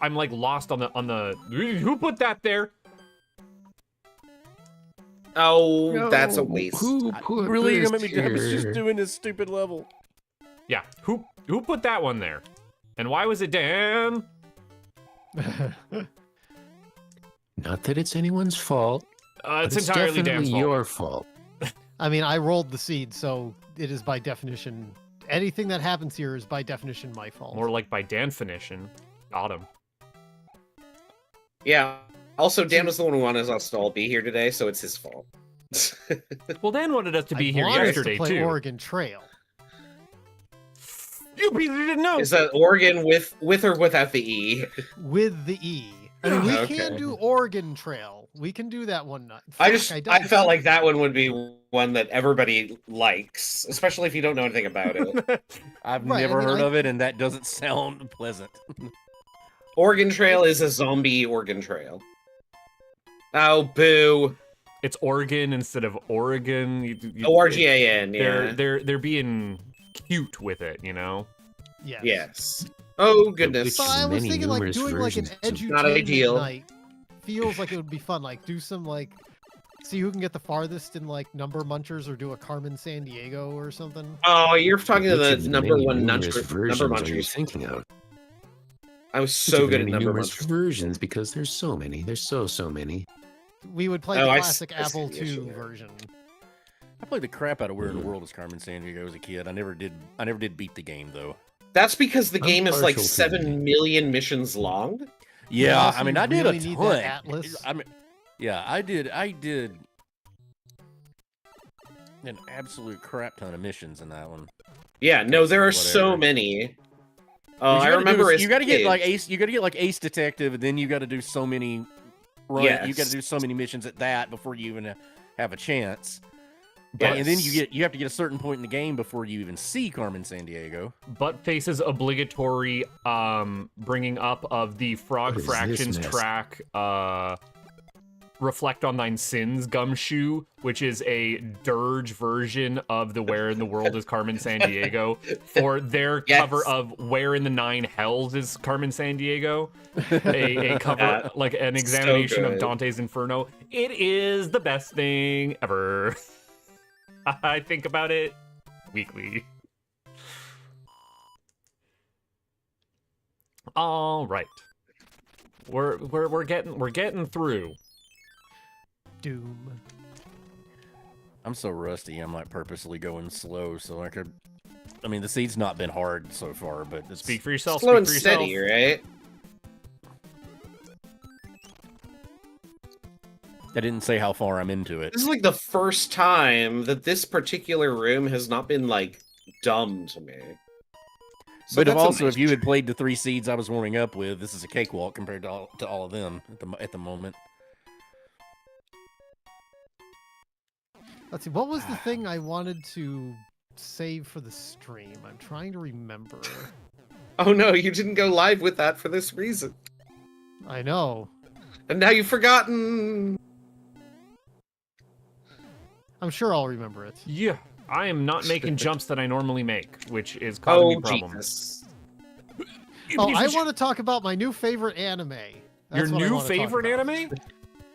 I'm like lost on the who put that there? Oh, that's a waste. Who put Really, you're this gonna make me? I was just here? doing this stupid level. Yeah, who put that one there? And why was it Dan? Not that it's anyone's fault. It's but it's entirely definitely Dan's fault. your fault. I mean, I rolled the seed, so it is by definition. Anything that happens here is by definition my fault. More like by definition. Got him. Yeah. Also, Dan was the one who wanted us to all be here today, so it's his fault. Well, Dan wanted us to be I here wanted us yesterday to play too. Oregon Trail. You didn't know. Is that Oregon with or without the E? With the E. I mean, we Okay. can do Oregon Trail. We can do that one night. I Fuck, felt like that one would be one that everybody likes, especially if you don't know anything about it. I've Right, I never mean, heard of it, and that doesn't sound pleasant. Oregon Trail is a zombie Oregon Trail. Oh, boo. It's Oregon instead of Oregon. ORGAN, yeah. They're being cute with it, you know. Yes. Yes. Oh, goodness. So I was Many thinking like numerous doing like an versions of- Not edutainment ideal. night feels like it would be fun. Like do some like see who can get the farthest in like number munchers or do a Carmen San Diego or something. Oh, you're talking to Which the of the number many one numerous number versions are you munchers. thinking of? I was Which so of the good at many number numerous munchers. versions because there's so many. There's so many. We would play Oh, the I classic see Apple the issue II there. version. I played the crap out of Where in the World is Carmen San Diego as a kid. I never did beat the game though. That's because the I'm game is like partial to 7 million missions long. Yeah, also I mean, I did really a need ton. that Atlas. I mean, yeah, I did an absolute crap ton of missions in that one. Yeah, no, there are so Whatever. many. What I you gotta do remember is as you got to get kids- like Ace. You got to get like Ace Detective, and then you got to do so many. You got Yes. to do so many missions at that before you even have a chance. Yes. And then you have to get a certain point in the game before you even see Carmen San Diego. Buttface's obligatory bringing up of the Frog What is Fractions this mess? track Reflect on Thine Sins Gumshoe, which is a dirge version of the Where in the World is Carmen San Diego for their Yes. cover of Where in the Nine Hells is Carmen San Diego. A cover, like an examination of good. Dante's Inferno. It is the best thing ever. I think about it weekly. All right, we're getting through. Doom. I'm so rusty. I'm like purposely going slow so I could. I mean, the seed's not been hard so far, but it's Speak for yourself. Slow speak and for yourself. steady, right? I didn't say how far I'm into it. This is like the first time that this particular room has not been like dumb to me. So But if that's a also, nice if you had played the 3 seeds I was warming up with, this is a cakewalk compared to all of them at the moment. Let's see. What was the thing I wanted to save for the stream? I'm trying to remember. Oh no, you didn't go live with that for this reason. I know. And now you've forgotten. I'm sure I'll remember it. Yeah, I am not making jumps that I normally make, which is causing me Oh, problems. Jesus. Oh, I want to talk about my new favorite anime. Your That's what I new wanna talk favorite about. anime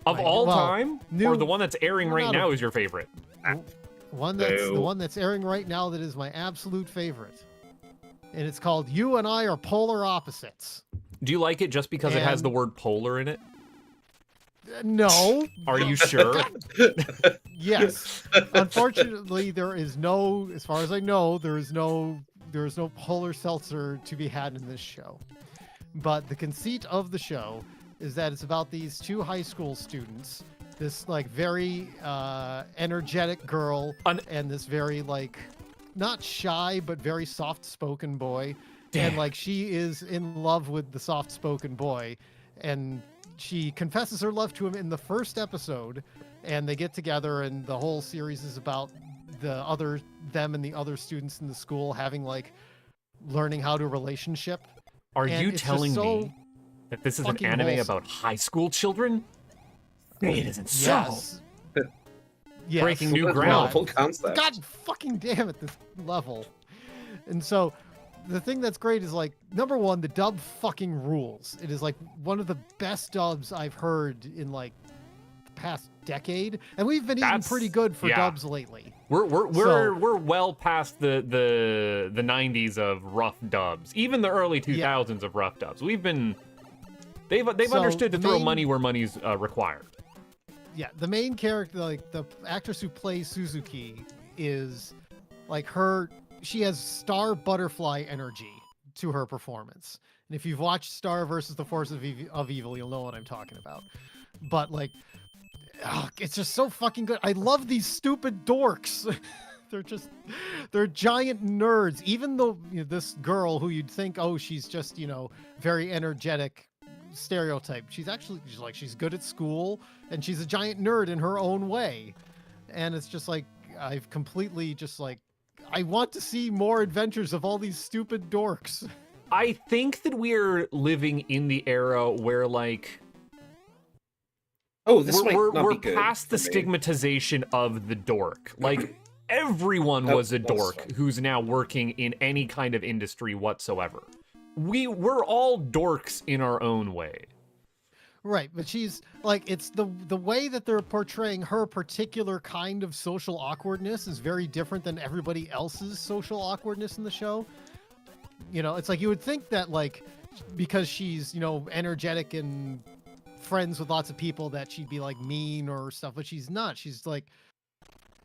of My- all well, time, new- or the one that's airing right not now a- is your favorite? The Boo. one that's airing right now that is my absolute favorite. And it's called You and I Are Polar Opposites. Do you like it just because it has And- the word polar in it? No. Are you sure? Yes. Unfortunately, there is no, as far as I know, there is no polar seltzer to be had in this show. But the conceit of the show is that it's about these two high school students, this like very energetic girl and this very like not shy but very soft-spoken boy. And like she is in love with the soft-spoken boy, and she confesses her love to him in the first episode, and they get together, and the whole series is about them and the other students in the school having like learning how to relationship. Are And you it's just telling so me that this is an fucking anime wholesome. about high school children? It isn't so. Yes. Yes. Breaking new What a ground. novel concept. God fucking damn it, this level. And so the thing that's great is like, number one, the dub fucking rules. It is like one of the best dubs I've heard in like the past decade. And we've been eating That's- pretty good for yeah. dubs lately. We're well past the 90s of rough dubs, even the early 2000s of rough dubs. We've been they've So, understood to throw main- money where money's required. the main character, like the actress who plays Suzuki, is like she has star butterfly energy to her performance. And if you've watched Star versus the Force of Evil, you'll know what I'm talking about. But like, it's just so fucking good. I love these stupid dorks. they're giant nerds. Even though this girl who you'd think, oh, she's just, very energetic stereotype. She's good at school and she's a giant nerd in her own way. And it's just like, I've completely just like, I want to see more adventures of all these stupid dorks. I think that we're living in the era where like, this might not we're be good past the for me. stigmatization of the dork. Like everyone was a dork who's now working in any kind of industry whatsoever. We're all dorks in our own way. Right, but she's like, it's the way that they're portraying her particular kind of social awkwardness is very different than everybody else's social awkwardness in the show. It's like you would think that like because she's energetic and friends with lots of people that she'd be like mean or stuff, but she's not. She's like,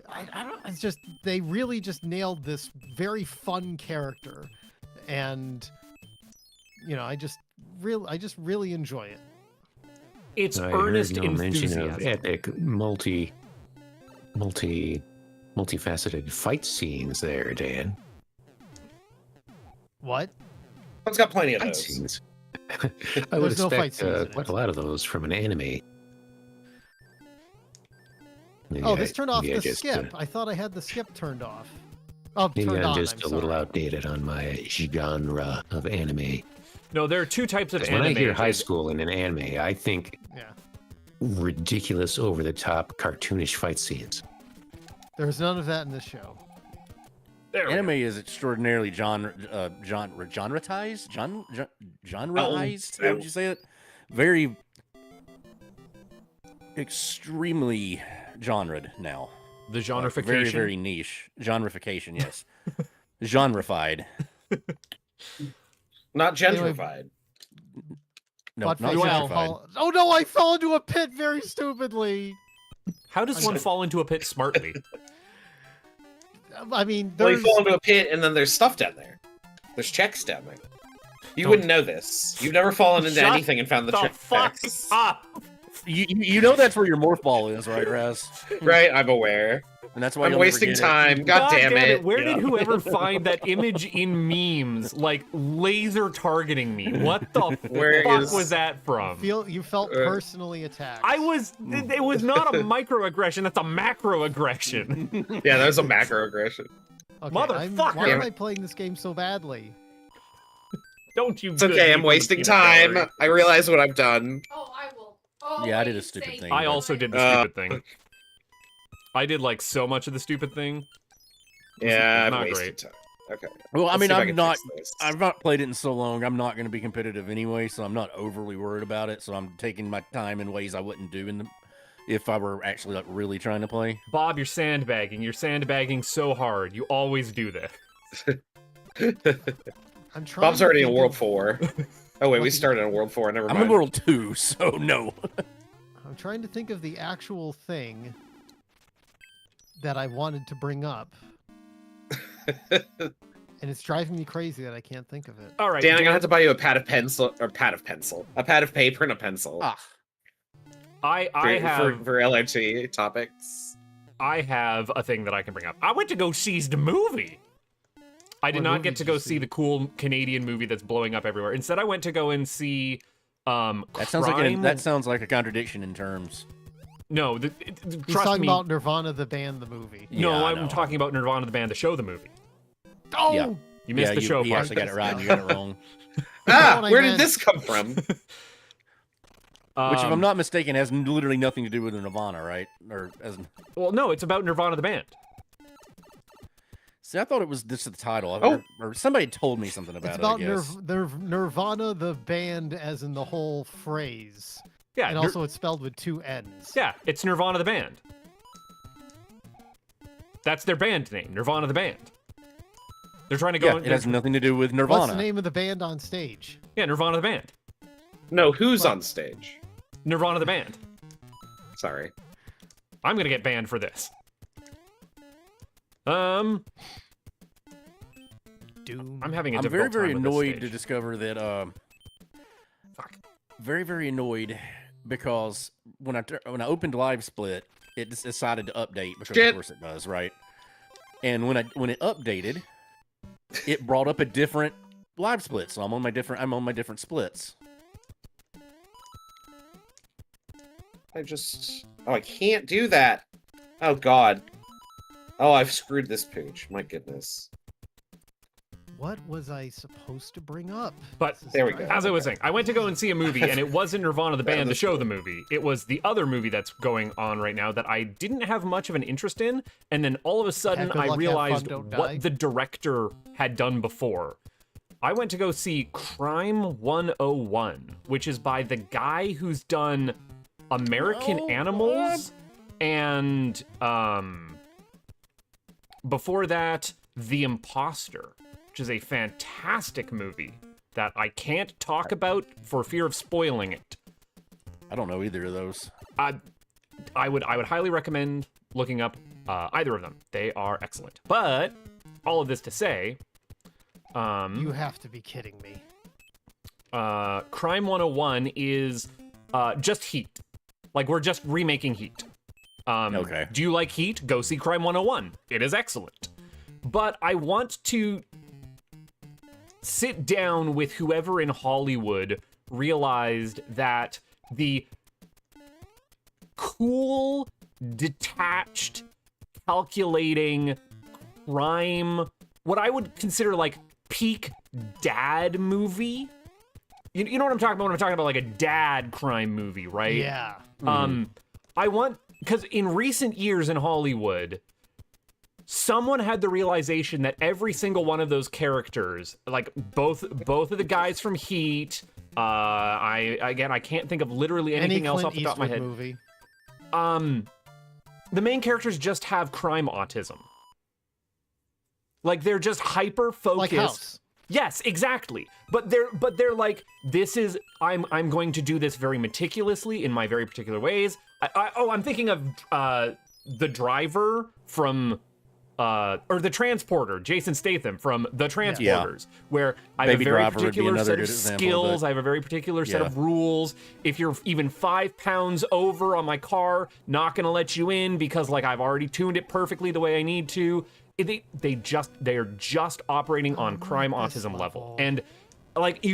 I don't. It's just they really just nailed this very fun character, and I just really enjoy it. It's I earnest heard no mention enthusiasm. of epic, multifaceted fight scenes there, Dan. What? It's got plenty of Fight those. scenes. I would There's no fight expect scenes in it. quite a lot of those from an anime. Oh, this turned off maybe I the just, skip. I thought I had the skip turned off. Oh, Maybe turned I'm on. just I'm a little sorry. outdated on my genre of anime. No, there are two types of 'Cause anime. when I hear high school in an anime, I think Yeah. ridiculous, over-the-top, cartoonish fight scenes. There's none of that in this show. There we Anime go. is extraordinarily genreized. Genreized? How would you say it? Very extremely genred now. The Like, genreification. very, very niche. Genreification, yes. Genrefied. Not gentrified. No, Butt not face well, gentrified. Oh no, I fell into a pit very stupidly. How does one fall into a pit smartly? I mean, Well, you there's fall into a pit and then there's stuff down there. There's checks down there. You Don't- wouldn't know this. You've never fallen into Shut anything and found the the fuck checks. up! You know that's where your morph ball is, right, Raz? Right, I'm aware. And that's why I'm you'll never wasting get it. time. God damn it. Where Yeah. did whoever find that image in memes, like laser targeting me? What the Where fuck is- was that from? you felt personally attacked. It was not a microaggression, that's a macroaggression. Yeah, that was a macroaggression. Okay, Motherfucker! why am I playing this game so badly? Don't you It's okay, I'm wasting time. I realize what I've done. Oh, I will. Yeah, I did a always stupid say thing. I also did the stupid thing. I did like so much of the stupid thing. Yeah, I've not wasted great. time. Okay. Well, I Let's mean, see if I'm can not. fix this. I've not played it in so long. I'm not going to be competitive anyway, so I'm not overly worried about it. So I'm taking my time in ways I wouldn't do if I were actually like really trying to play. Bob, you're sandbagging. You're sandbagging so hard. You always do this. I'm trying. Bob's to already in think World of- 4. Oh, wait, we What's he- started in World 4. Never I'm mind. in World 2, so no. I'm trying to think of the actual thing that I wanted to bring up, and it's driving me crazy that I can't think of it. All right, Dan, I'm gonna have to buy you a pad of paper and a pencil. Ah, I have for LRT topics. I have a thing that I can bring up. I went to go see the movie. I did What not movie get did to you go see? see the cool Canadian movie that's blowing up everywhere. Instead, I went to go and see that sounds like a contradiction in terms. No, He's trust talking me. about Nirvana, the band, the movie. No, Yeah, I I'm know. talking about Nirvana the band, the show, the movie. Oh, Yeah. You missed the show He part. actually got it right. And you got it wrong. Ah, what I where did meant. this come from? Which, if I'm not mistaken, has literally nothing to do with Nirvana, right? Well, no, it's about Nirvana the band. See, I thought it was just the title. Oh. Or somebody told me something about it's it. about I guess. Nirvana, the band, as in the whole phrase, Yeah, and also it's spelled with two N's. yeah, it's Nirvana the band. That's their band name, Nirvana the band. They're trying to go. Yeah, it has nothing to do with Nirvana. What's the name of the band on stage? Yeah, Nirvana the band. No, who's on stage? Nirvana the band. Sorry. I'm gonna get banned for this. I'm having a I'm difficult very, very time with this annoyed stage. to discover that. Fuck. Very, very annoyed because when I opened Live Split, it just decided to update because Shit. of course it does, right? And when it updated, it brought up a different Live Split, so I'm on my different splits. I can't do that. Oh God. Oh, I've screwed this page. My goodness. What was I supposed to bring up? But This is there we go. driving as I was saying, I went to go and see a movie, and it wasn't Nirvana the band to show the movie. It was the other movie that's going on right now that I didn't have much of an interest in, and then all of a sudden good luck, I have fun, realized don't die. what the director had done before. I went to go see Crime 101, which is by the guy who's done American No, Animals and before that, The Imposter, which is a fantastic movie that I can't talk about for fear of spoiling it. I don't know either of those. I would highly recommend looking up either of them. They are excellent. But all of this to say, You have to be kidding me. Crime 101 is just Heat. Like, we're just remaking Heat. Okay. Do you like Heat? Go see Crime 101. It is excellent. But I want to sit down with whoever in Hollywood realized that the cool, detached, calculating crime, what I would consider like peak dad movie. You know what I'm talking about when I'm talking about like a dad crime movie, right? Yeah. I want, because in recent years in Hollywood, someone had the realization that every single one of those characters, like both of the guys from Heat, I can't think of literally anything Any else Clint off the top of my Eastwood head. movie. The main characters just have crime autism. Like, they're just hyper focused. Like House. Yes, exactly. But they're like, this is, I'm going to do this very meticulously in my very particular ways. I'm thinking of the driver from or the transporter, Jason Statham from The Transporters, where I have Baby a very Driver would be particular another set good of example, skills, but- I have a very particular set Yeah. of rules. If you're even 5 pounds over on my car, not gonna let you in because like I've already tuned it perfectly the way I need to. They're just operating on crime this autism level. level. And like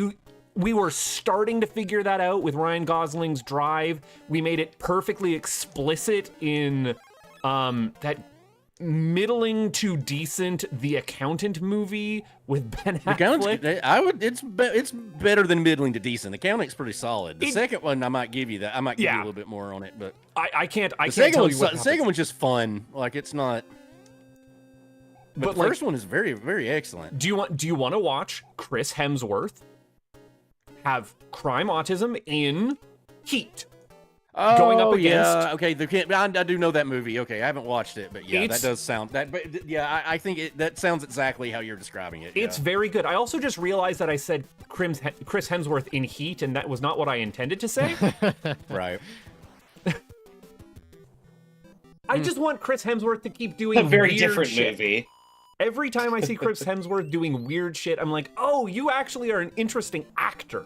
we were starting to figure that out with Ryan Gosling's Drive. We made it perfectly explicit in that middling to decent The Accountant movie with Ben Affleck. It's better than middling to decent. The Accounting's pretty solid. The second one, I might give you that. I might give you a Yeah. little bit more on it, but I can't the tell you what the happens. second one's just fun. Like, it's not. But But, the like, first one is very, very excellent. Do you want to watch Chris Hemsworth have crime autism in Heat? Oh, going up yeah. Okay, I do know that movie. Okay, I haven't watched it, but yeah, It's- that does sound that. But yeah, I think that sounds exactly how you're describing it. It's yeah. very good. I also just realized that I said Chris Hemsworth in Heat, and that was not what I intended to say. right. I just want Chris Hemsworth to keep doing A very weird different shit. movie. Every time I see Chris Hemsworth doing weird shit, I'm like, oh, you actually are an interesting actor.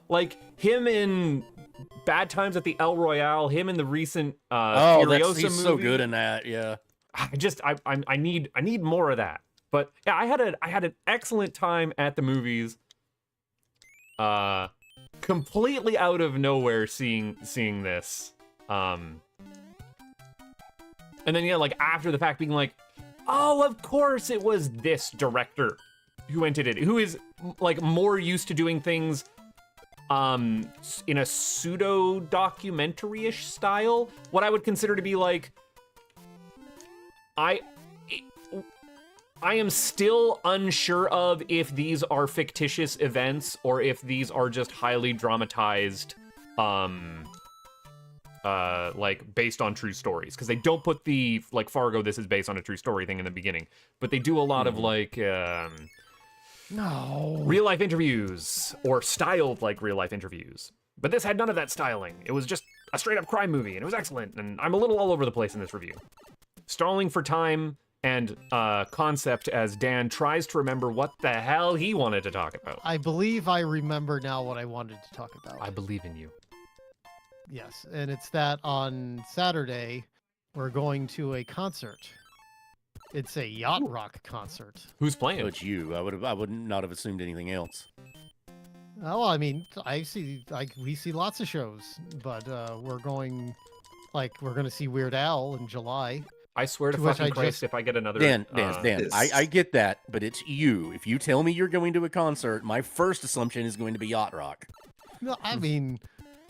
Like him in Bad Times at the El Royale, him in the recent Furiosa he's movie. so good in that. Yeah. I need more of that. But yeah, I had an excellent time at the movies. Completely out of nowhere seeing this. And then yeah, like after the fact being like, oh, of course it was this director who did it, who is like more used to doing things in a pseudo documentary-ish style, what I would consider to be like, I am still unsure of if these are fictitious events or if these are just highly dramatized like based on true stories, because they don't put the like Fargo this is based on a true story thing in the beginning, but they do a lot of like No. real life interviews or styled like real life interviews. But this had none of that styling. It was just a straight-up crime movie, and it was excellent, and I'm a little all over the place in this review. Stalling for time and concept as Dan tries to remember what the hell he wanted to talk about. I believe I remember now what I wanted to talk about. I believe in you. Yes, and it's that on Saturday, we're going to a concert. It's a yacht rock concert. Who's So playing? it's you. I would not have assumed anything else. Oh, I mean, we see lots of shows, but we're going to see Weird Al in July. I swear to To which fucking I Christ, just- if I get another... Dan, this- I get that, but it's you. If you tell me you're going to a concert, my first assumption is going to be yacht rock. No, I mean,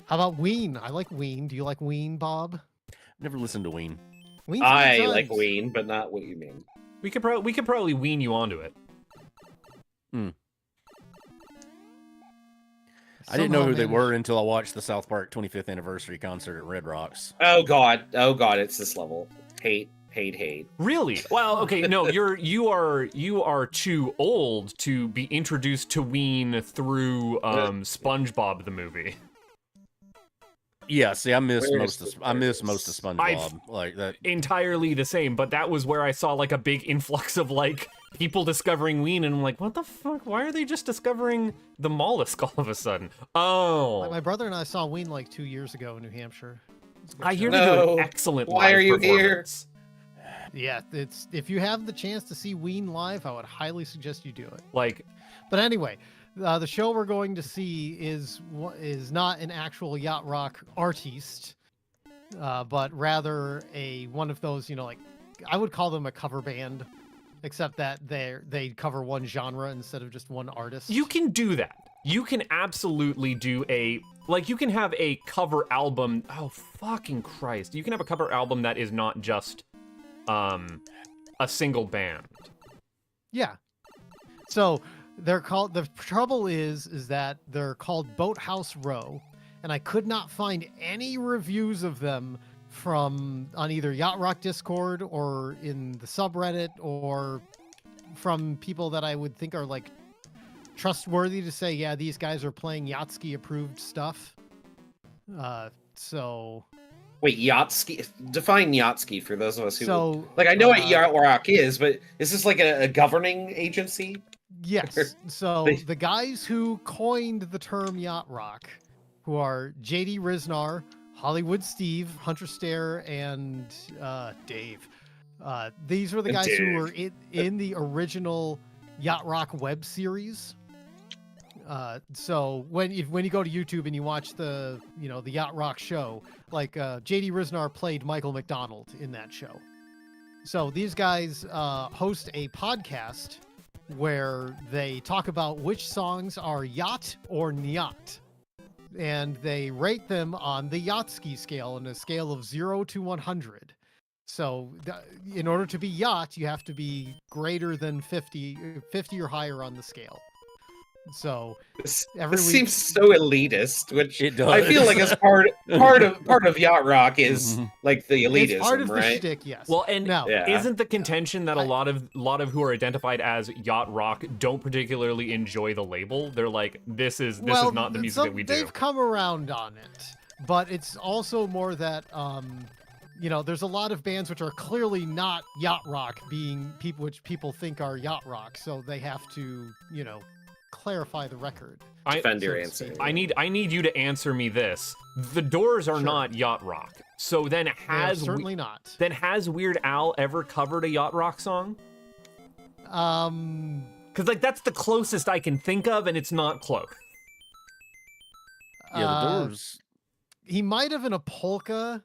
how about Ween? I like Ween. Do you like Ween, Bob? Never listened to Ween. Ween's I good like times. Ween, but not what you mean. We could probably wean you onto it. I didn't know Somehow who they managed- were until I watched the South Park 25th anniversary concert at Red Rocks. Oh god, it's this level. Hate. Really? Well, okay, no, you are too old to be introduced to Ween through SpongeBob the movie. Yeah, see, I miss Where most is of the- I miss where most of is- SpongeBob. Like that. Entirely the same, but that was where I saw like a big influx of like people discovering Ween, and I'm like, what the fuck? Why are they just discovering the mollusk all of a sudden? Oh, My brother and I saw Ween like 2 years ago in New Hampshire. It was a good I hear show. they do No. an excellent Why live are you here? performance. Yeah, it's if you have the chance to see Ween live, I would highly suggest you do it. Like, But anyway, the show we're going to see is not an actual yacht rock artiste, but rather one of those, like I would call them a cover band, except that they cover one genre instead of just one artist. you can do that. You can absolutely do you can have a cover album. Oh, fucking Christ. You can have a cover album that is not just a single band. Yeah. So they're called. The trouble is that they're called Boathouse Row, and I could not find any reviews of them on either Yacht Rock Discord or in the subreddit or from people that I would think are like trustworthy to say, yeah, these guys are playing Yachtski approved stuff. So Wait, Yachtski? Define Yachtski for those of us who... so I know what Yacht Rock is, but is this like a governing agency? yes. So They- the guys who coined the term yacht rock, who are JD Riznar, Hollywood Steve, Hunter Stare, and Dave. These were the And guys who Dave. were in the original Yacht Rock web series. So when you go to YouTube and you watch the Yacht Rock show, like JD Riznar played Michael McDonald in that show. So these guys host a podcast where they talk about which songs are yacht or nyat. And they rate them on the Yachtski scale, on a scale of 0 to 100. So in order to be yacht, you have to be greater than 50 or higher on the scale. So This every week, seems so elitist, which It does. I feel like is part of Yacht Rock is Mhm. like the elitism, it's part of the right? shtick, yes. Well, and now, Yeah. isn't the contention that a I- lot of who are identified as yacht rock don't particularly enjoy the label? They're like, this is not the music that we do. They've come around on it, but it's also more that there's a lot of bands which are clearly not yacht rock, being people which people think are yacht rock, so they have to clarify the record. Defend your so to answer. speak. I need you to answer me this. The Doors are Sure. not yacht rock. So then They are has certainly not. has Weird Al ever covered a yacht rock song? Because like that's the closest I can think of, and it's not close. Yeah, the uh, Doors. He might have in a polka.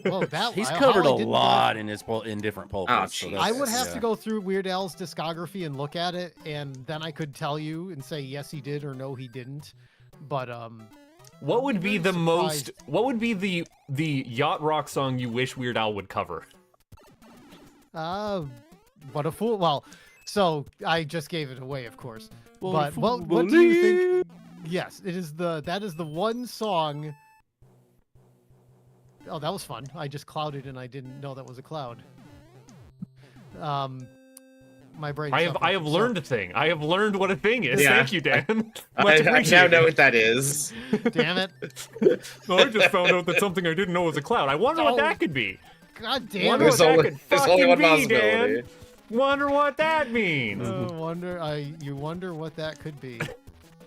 Oh, that He's how covered I a didn't lot know- in different polkas. so jeez. that's- I would have yeah. to go through Weird Al's discography and look at it, and then I could tell you and say yes he did or no he didn't. But What I'd would be be very the most? surprised. What would be the yacht rock song you wish Weird Al would cover? what a fool! Well, so I just gave it away, of course. What a But fool what do you think? Yes, that is the one song. Oh, that was fun. I just clouded and I didn't know that was a cloud. my brain. I is have suffering. learned a thing. I have learned what a thing is. Yeah. Thank you, Dan. I Much now appreciated. know what that is. Damn it! No, I just found out that something I didn't know was a cloud. I wonder what Oh. that could be. God damn Wonder it! what that could There's fucking only one be, possibility. Dan. Wonder what that means. You wonder what that could be.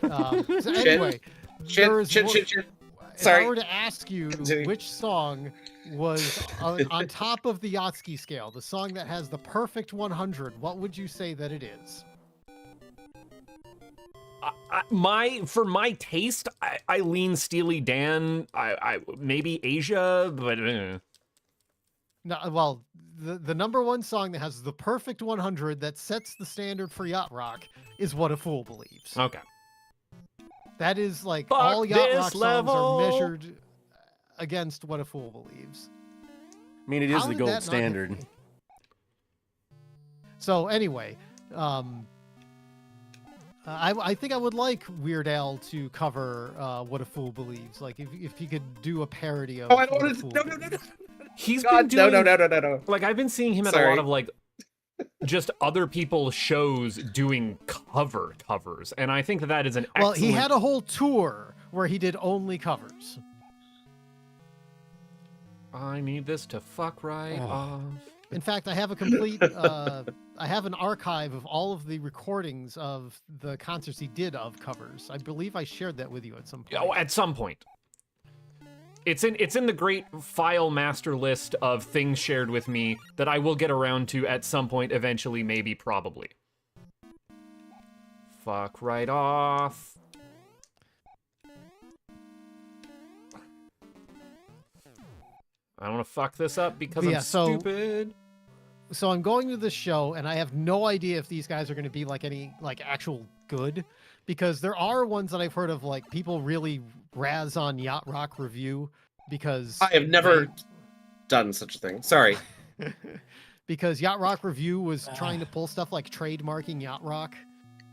So anyway, Shit, there is shit, more- shit, shit. If Sorry. I were to ask you Continue. which song was on top of the Yatsky scale, the song that has the perfect 100, what would you say that it is? For my taste, I lean Steely Dan. I maybe Asia, but No, well, the number one song that has the perfect 100 that sets the standard for yacht rock is What a Fool Believes. okay. That is like Fuck all yacht this rock songs level. are measured against What a Fool Believes. I mean, it is How the did gold that not hit standard. me? So anyway, I think I would like Weird Al to cover What a Fool Believes. Like if he could do a parody of. Oh, I don't What a want to. Fool No, no, no, no. Believes. He's God, been doing no. like I've been seeing him at a Sorry. lot of like just other people's shows doing covers, and I think that is an Well, excellent... he had a whole tour where he did only covers. I need this to fuck right off. In fact, I have a complete, I have an archive of all of the recordings of the concerts he did of covers. I believe I shared that with you at some point. Oh, at some point. It's in the great file master list of things shared with me that I will get around to at some point eventually, maybe, probably. Fuck right off. I don't want to fuck this up because Yeah, I'm so- stupid. So I'm going to this show, and I have no idea if these guys are going to be like any like actual good, because there are ones that I've heard of, like people really razz on Yacht Rock Review because I have never done such a thing. Sorry. because Yacht Rock Review was trying to pull stuff like trademarking Yacht Rock,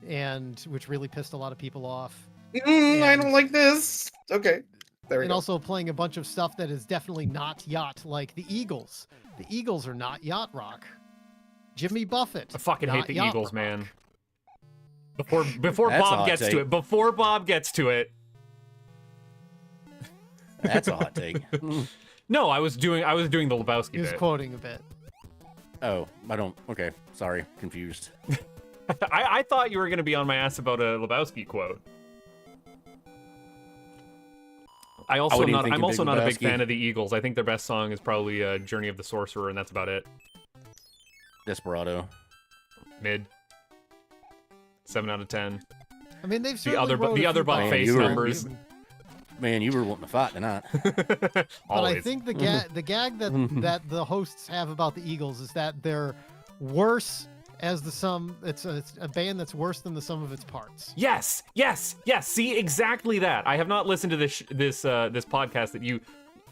and which really pissed a lot of people off. I don't like this. Okay. There we And go. also playing a bunch of stuff that is definitely not yacht, like the Eagles. The Eagles are not yacht rock. Jimmy Buffett. I fucking hate not the yacht Eagles, rock. man. Before That's a Bob hot gets take. to it. Before Bob gets to it. That's a hot take. No, I was doing the Lebowski He was bit. quoting a bit. Oh, I don't. Okay, sorry, confused. I thought you were gonna be on my ass about a Lebowski quote. I'm also even think of not a big Big fan Lebowski. of the Eagles. I think their best song is probably "Journey of the Sorcerer," and that's about it. Desperado. Mid. 7 out of 10. I mean, they've The certainly other wrote a butt few face bombs. you were- numbers. Man, you were wanting to fight tonight. But Always. I think the gag that the hosts have about the Eagles is that they're worse as the sum. It's a band that's worse than the sum of its parts. Yes. See, exactly that. I have not listened to this podcast that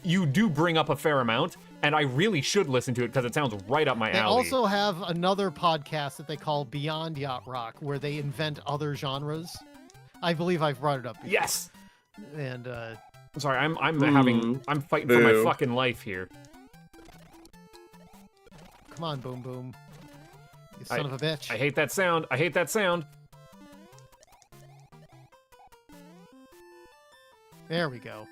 you do bring up a fair amount, and I really should listen to it because it sounds right up my They alley. also have another podcast that they call Beyond Yacht Rock, where they invent other genres. I believe I've brought it up before. Yes. And Sorry, I'm fighting for my Boo. fucking life here. come on, Boom Boom. You son of a bitch. I hate that sound. There we go.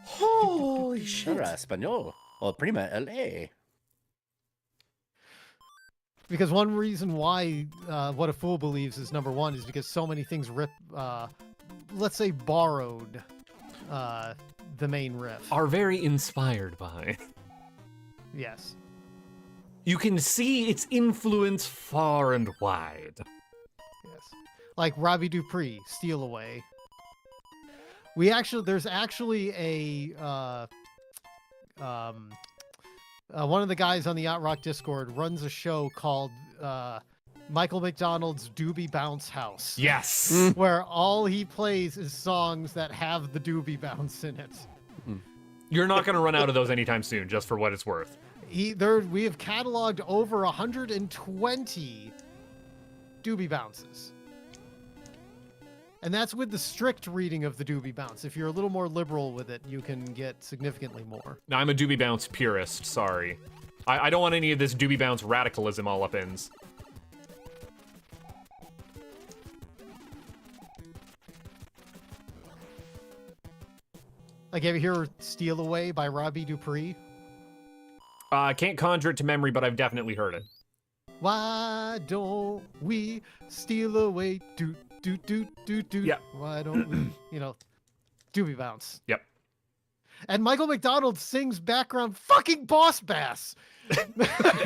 Holy Shara Español. O prima LA. Because one reason why What a Fool Believes is number one is because so many things let's say borrowed the main riff. Are very inspired by. Yes. You can see its influence far and wide. Yes. Like Robbie Dupree, Steal Away. There's actually a one of the guys on the Yacht Rock Discord runs a show called Michael McDonald's Doobie Bounce House. Yes. Where all he plays is songs that have the doobie bounce in it. You're not going to run out of those anytime soon, just for what it's worth. We have cataloged over 120 doobie bounces. And that's with the strict reading of the doobie bounce. If you're a little more liberal with it, you can get significantly more. Now, I'm a Doobie Bounce purist, sorry. I don't want any of this doobie bounce radicalism all up ins. Like, have you heard "Steal Away" by Robbie Dupree? I can't conjure it to memory, but I've definitely heard it. Why don't we steal away? Do do do do do. Yep. Why don't we? Doobie bounce. Yep. And Michael McDonald sings background fucking Boss Bass.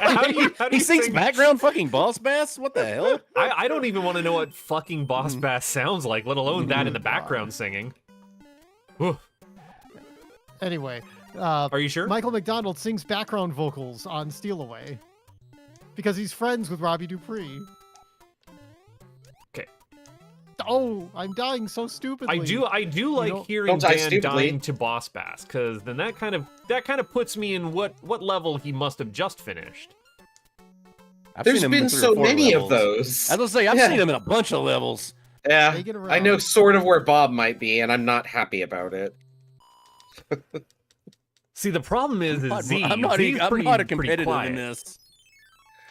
How do you He sings sing- background fucking boss bass. What the hell? I don't even want to know what fucking Boss Bass sounds like, let alone that in the background singing. Whew. Anyway, Are you sure? Michael McDonald sings background vocals on "Steal Away" because he's friends with Robbie Dupree. Okay. Oh, I'm dying so stupidly. I do like know- hearing Don't die Dan stupidly. dying to Boss Bass, because then that kind of puts me in what level he must have just finished. I've There's seen him in been 3 or so 4 many levels. of those. I was gonna say I've Yeah. seen him in a bunch of levels. Yeah, Take it I know around. sort of where Bob might be, and I'm not happy about it. See, the problem is Z. I'm not Z's a pretty competitive quiet. in this.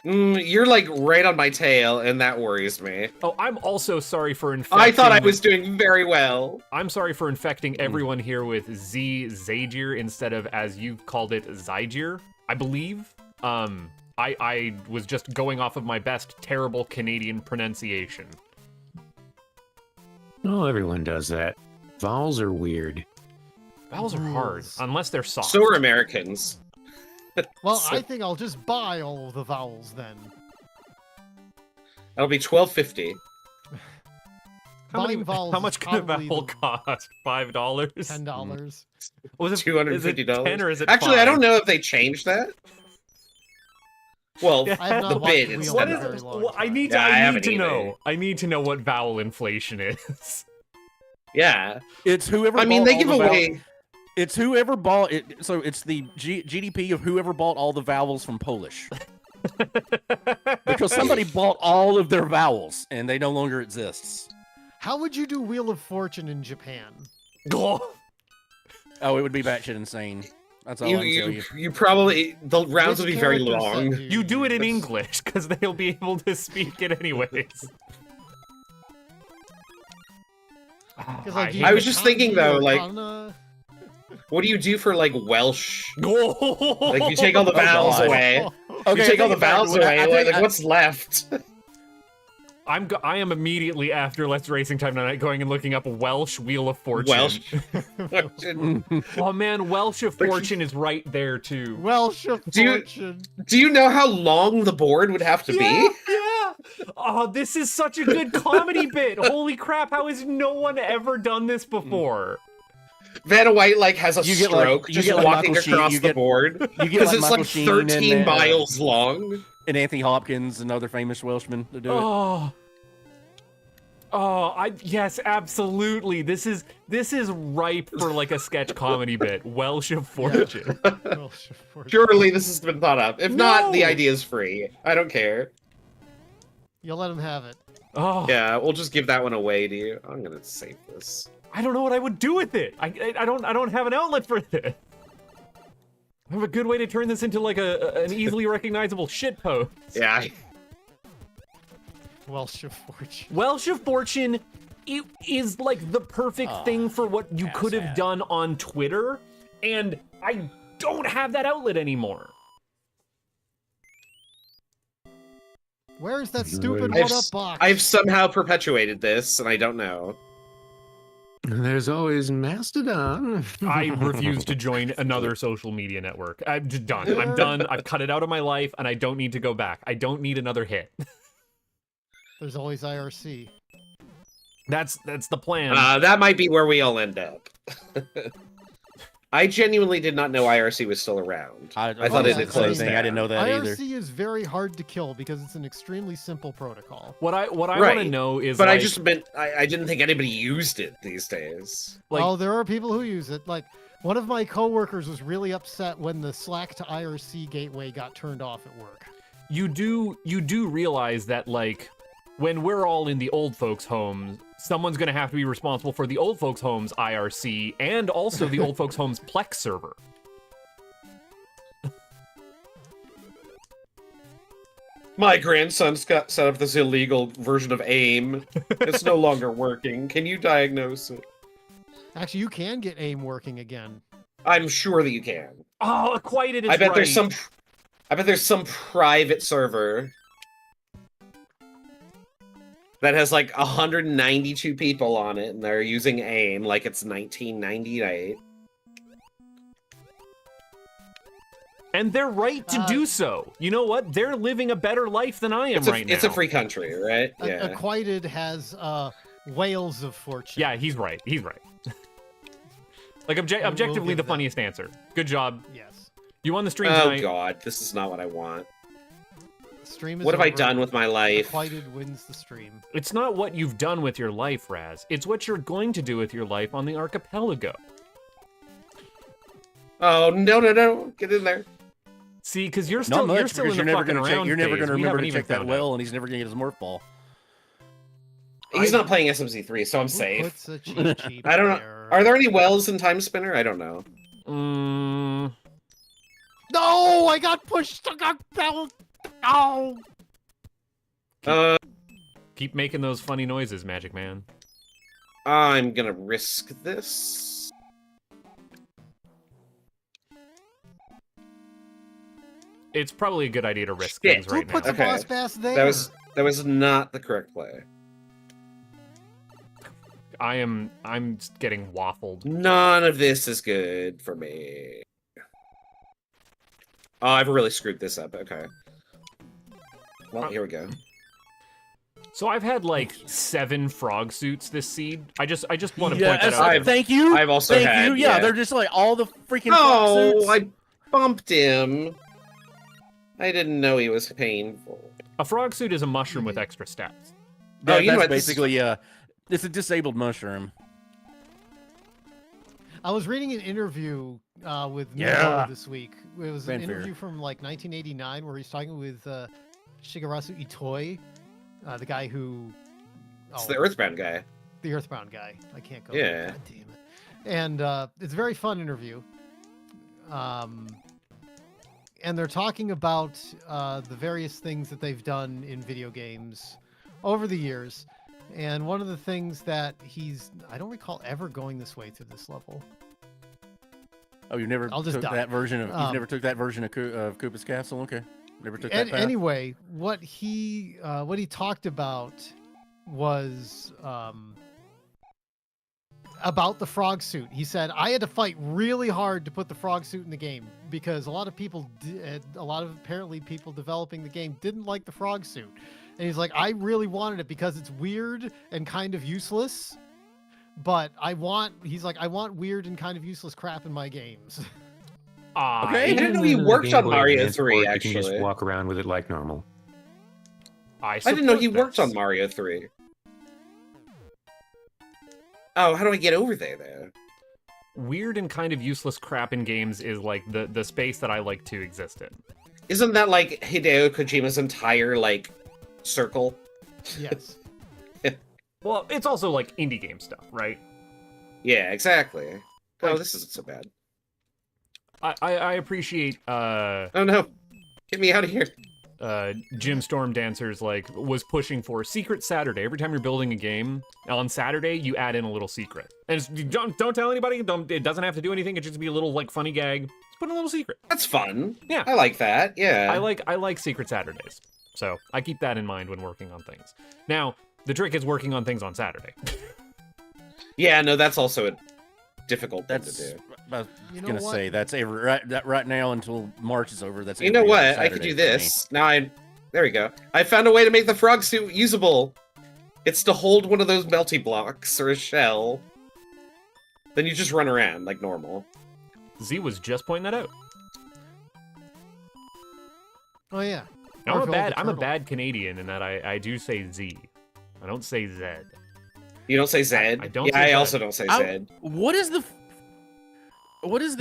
You're like right on my tail, and that worries me. Oh, I'm also sorry for infecting. I thought I was doing very well. I'm sorry for infecting everyone here with Zagier instead of, as you called it, Zygier, I believe. I was just going off of my best terrible Canadian pronunciation. Oh, everyone does that. Vowels are weird. Vowels are hard, Rules. unless they're soft. So are Americans. Well, So- I think I'll just buy all of the vowels then. That'll be $12.50. Buying vowels how is much could a probably vowel cost? $5? $10. Was it $250. 10 or is it Actually, I 5? don't know if they changed that. Well, I have not the watched bid the wheel instead What in a is of- very it? long Well, I time. need Yeah, I to haven't know. either. I need to know what vowel inflation is. Yeah. It's whoever. I mean, bought they all give the vowels- away. It's whoever bought it. So it's the GDP of whoever bought all the vowels from Polish. Because somebody bought all of their vowels and they no longer exists. How would you do Wheel of Fortune in Japan? Oh, it would be batshit insane. That's all I can tell you. You probably the rounds Which will be very character set long. do You do it in That's- English, because they'll be able to speak it anyways. 'Cause, like, you I do was just thinking, kanji though, or like- kana. What do you do for like Welsh? Like Like you take all the Oh, vowels God. away. Okay, You take all the think about it. vowels away. I Like, think- what's left? I am immediately after Let's Racing Time tonight going and looking up Welsh Wheel of Fortune. Welsh. Oh man, Welsh of Fortune is right there too. Welsh of Do you- Fortune. Do you know how long the board would have to be? Yeah. Oh, this is such a good comedy bit. Holy crap, how has no one ever done this before? Vanna White like has a You get, like- stroke you just get, like, walking Michael Sheen, across you the get- board You get because like it's Michael like Sheen 13 and, miles long. and Anthony Hopkins and other famous Welshmen to do it. Yes, absolutely. This is ripe for like a sketch comedy bit. Welsh of Fortune. Welsh of Fortune. Surely this has been thought up. If not, the No. idea is free. I don't care. You'll let him have it. Oh, Yeah, we'll just give that one away to you. I'm gonna save this. I don't know what I would do with it. I don't have an outlet for it. I have a good way to turn this into like an easily recognizable shitpost. Yeah. Welsh of Fortune. Welsh of Fortune it is like the perfect thing for what you pass could have that. done on Twitter, and I don't have that outlet anymore. Where's that stupid I've, one-up box? I've somehow perpetuated this, and I don't know. There's always Mastodon. I refuse to join another social media network. I'm just done. I'm done. I've cut it out of my life, and I don't need to go back. I don't need another hit. There's always IRC. That's the plan. That might be where we all end up. I genuinely did not know IRC was still around. I thought it it had had closed closed I didn't know that either. IRC is very hard to kill because it's an extremely simple protocol. What I want to Right. know is, But like, I just meant I didn't think anybody used it these days. like, Oh, there are people who use it. Like, one of my coworkers was really upset when the Slack to IRC gateway got turned off at work. you do realize that, like, when we're all in the old folks' homes, someone's gonna have to be responsible for the old folks' homes IRC and also the old folks' homes Plex server. My grandson's got set up this illegal version of AIM. It's no longer working. Can you diagnose it? Actually, you can get AIM working again. I'm sure that you can. Oh, Acquainted is I bet right. there's some private server that has like 192 people on it, and they're using AIM like it's 1998. And they're right to do so. You know what? They're living a better life than I am right now. It's a free country, right? Yeah. Acquainted has whales of fortune. Yeah, he's right. He's right. Like, objectively, the funniest answer. Good job. Yes. You won the stream Oh tonight. god, this is not what I want. Stream is What have I over. done with my life? Acquainted wins the stream. It's not what you've done with your life, Raz. It's what you're going to do with your life on the archipelago. Oh no! Get in there. See, because you're Not still much, you're still in because the you're never fucking gonna check. around You're never phase. going to We remember haven't to even check that found well, out. and he's never going to get his morph ball. He's not playing SMZ3, so I'm Who safe. puts a cheat sheet I don't know. there? Are there any wells in Time Spinner? I don't know. No, I got pushed. I got belled. Oh. Keep making those funny noises, Magic Man. I'm gonna risk this. It's probably a good idea to risk Shit. things Who right now. puts a Okay. boss bass there? That was not the correct play. I'm getting waffled. None of this is good for me. Oh, I've really screwed this up. Okay. Well, here we go. So I've had like 7 frog suits this seed. I just want to Yeah, point that that's- out. thank you. I've also Thank had, you. Yeah, yeah. they're just like all the freaking. Oh, suits. I bumped him. I didn't know he was painful. A frog suit is a mushroom with extra stats. That- Oh, you know that's what, this is- basically it's a disabled mushroom. I was reading an interview with Yeah. Milo this week. It was an Fanfare. interview from like 1989 where he's talking with Shigeru Itoi, the guy who. It's the Earthbound guy. The Earthbound guy. I can't go. Yeah. God damn it. And it's a very fun interview. And they're talking about the various things that they've done in video games over the years. And one of the things that I don't recall ever going this way through this level. Oh, you never I'll just took die. that version of you never took that version of Koopa's Castle. Okay, never took that path. Anyway, what he talked about was about the frog suit. He said, I had to fight really hard to put the frog suit in the game because a lot of apparently people developing the game didn't like the frog suit. And he's like, I really wanted it because it's weird and kind of useless. But I want weird and kind of useless crap in my games. Okay. I didn't know he In the worked Game on Boy Mario Advance 3, port, You can just actually. walk around with it like normal. I didn't know he support worked on this. Mario 3. Oh, how do I get over there? Weird and kind of useless crap in games is like the space that I like to exist in. Isn't that like Hideo Kojima's entire, like, circle? Yes. Well, it's also like indie game stuff, right? Yeah, exactly. Oh, Like- this isn't so bad. I appreciate Oh no. Get me out of here. Jim Storm Dancers was pushing for Secret Saturday. Every time you're building a game on Saturday, you add in a little secret, and you don't tell anybody. It doesn't have to do anything. It just be a little like funny gag. Just put in a little secret. That's fun. Yeah. I like that. Yeah. I like Secret Saturdays, so I keep that in mind when working on things. Now the trick is working on things on Saturday. Yeah, no, that's also a difficult thing That's to do. I was You know gonna what? say that's right now until March is over. That's You know every what? other I could do Saturday for me. this. There we go. I found a way to make the frog suit usable. It's to hold one of those melty blocks or a shell. Then you just run around like normal. Z was just pointing that out. Oh yeah. I'm Or a Phil bad the I'm a Turtle. bad Canadian in that I do say Z. I don't say Z. You don't say Zed? I don't Yeah, say I Zed. also don't say Zed. What is the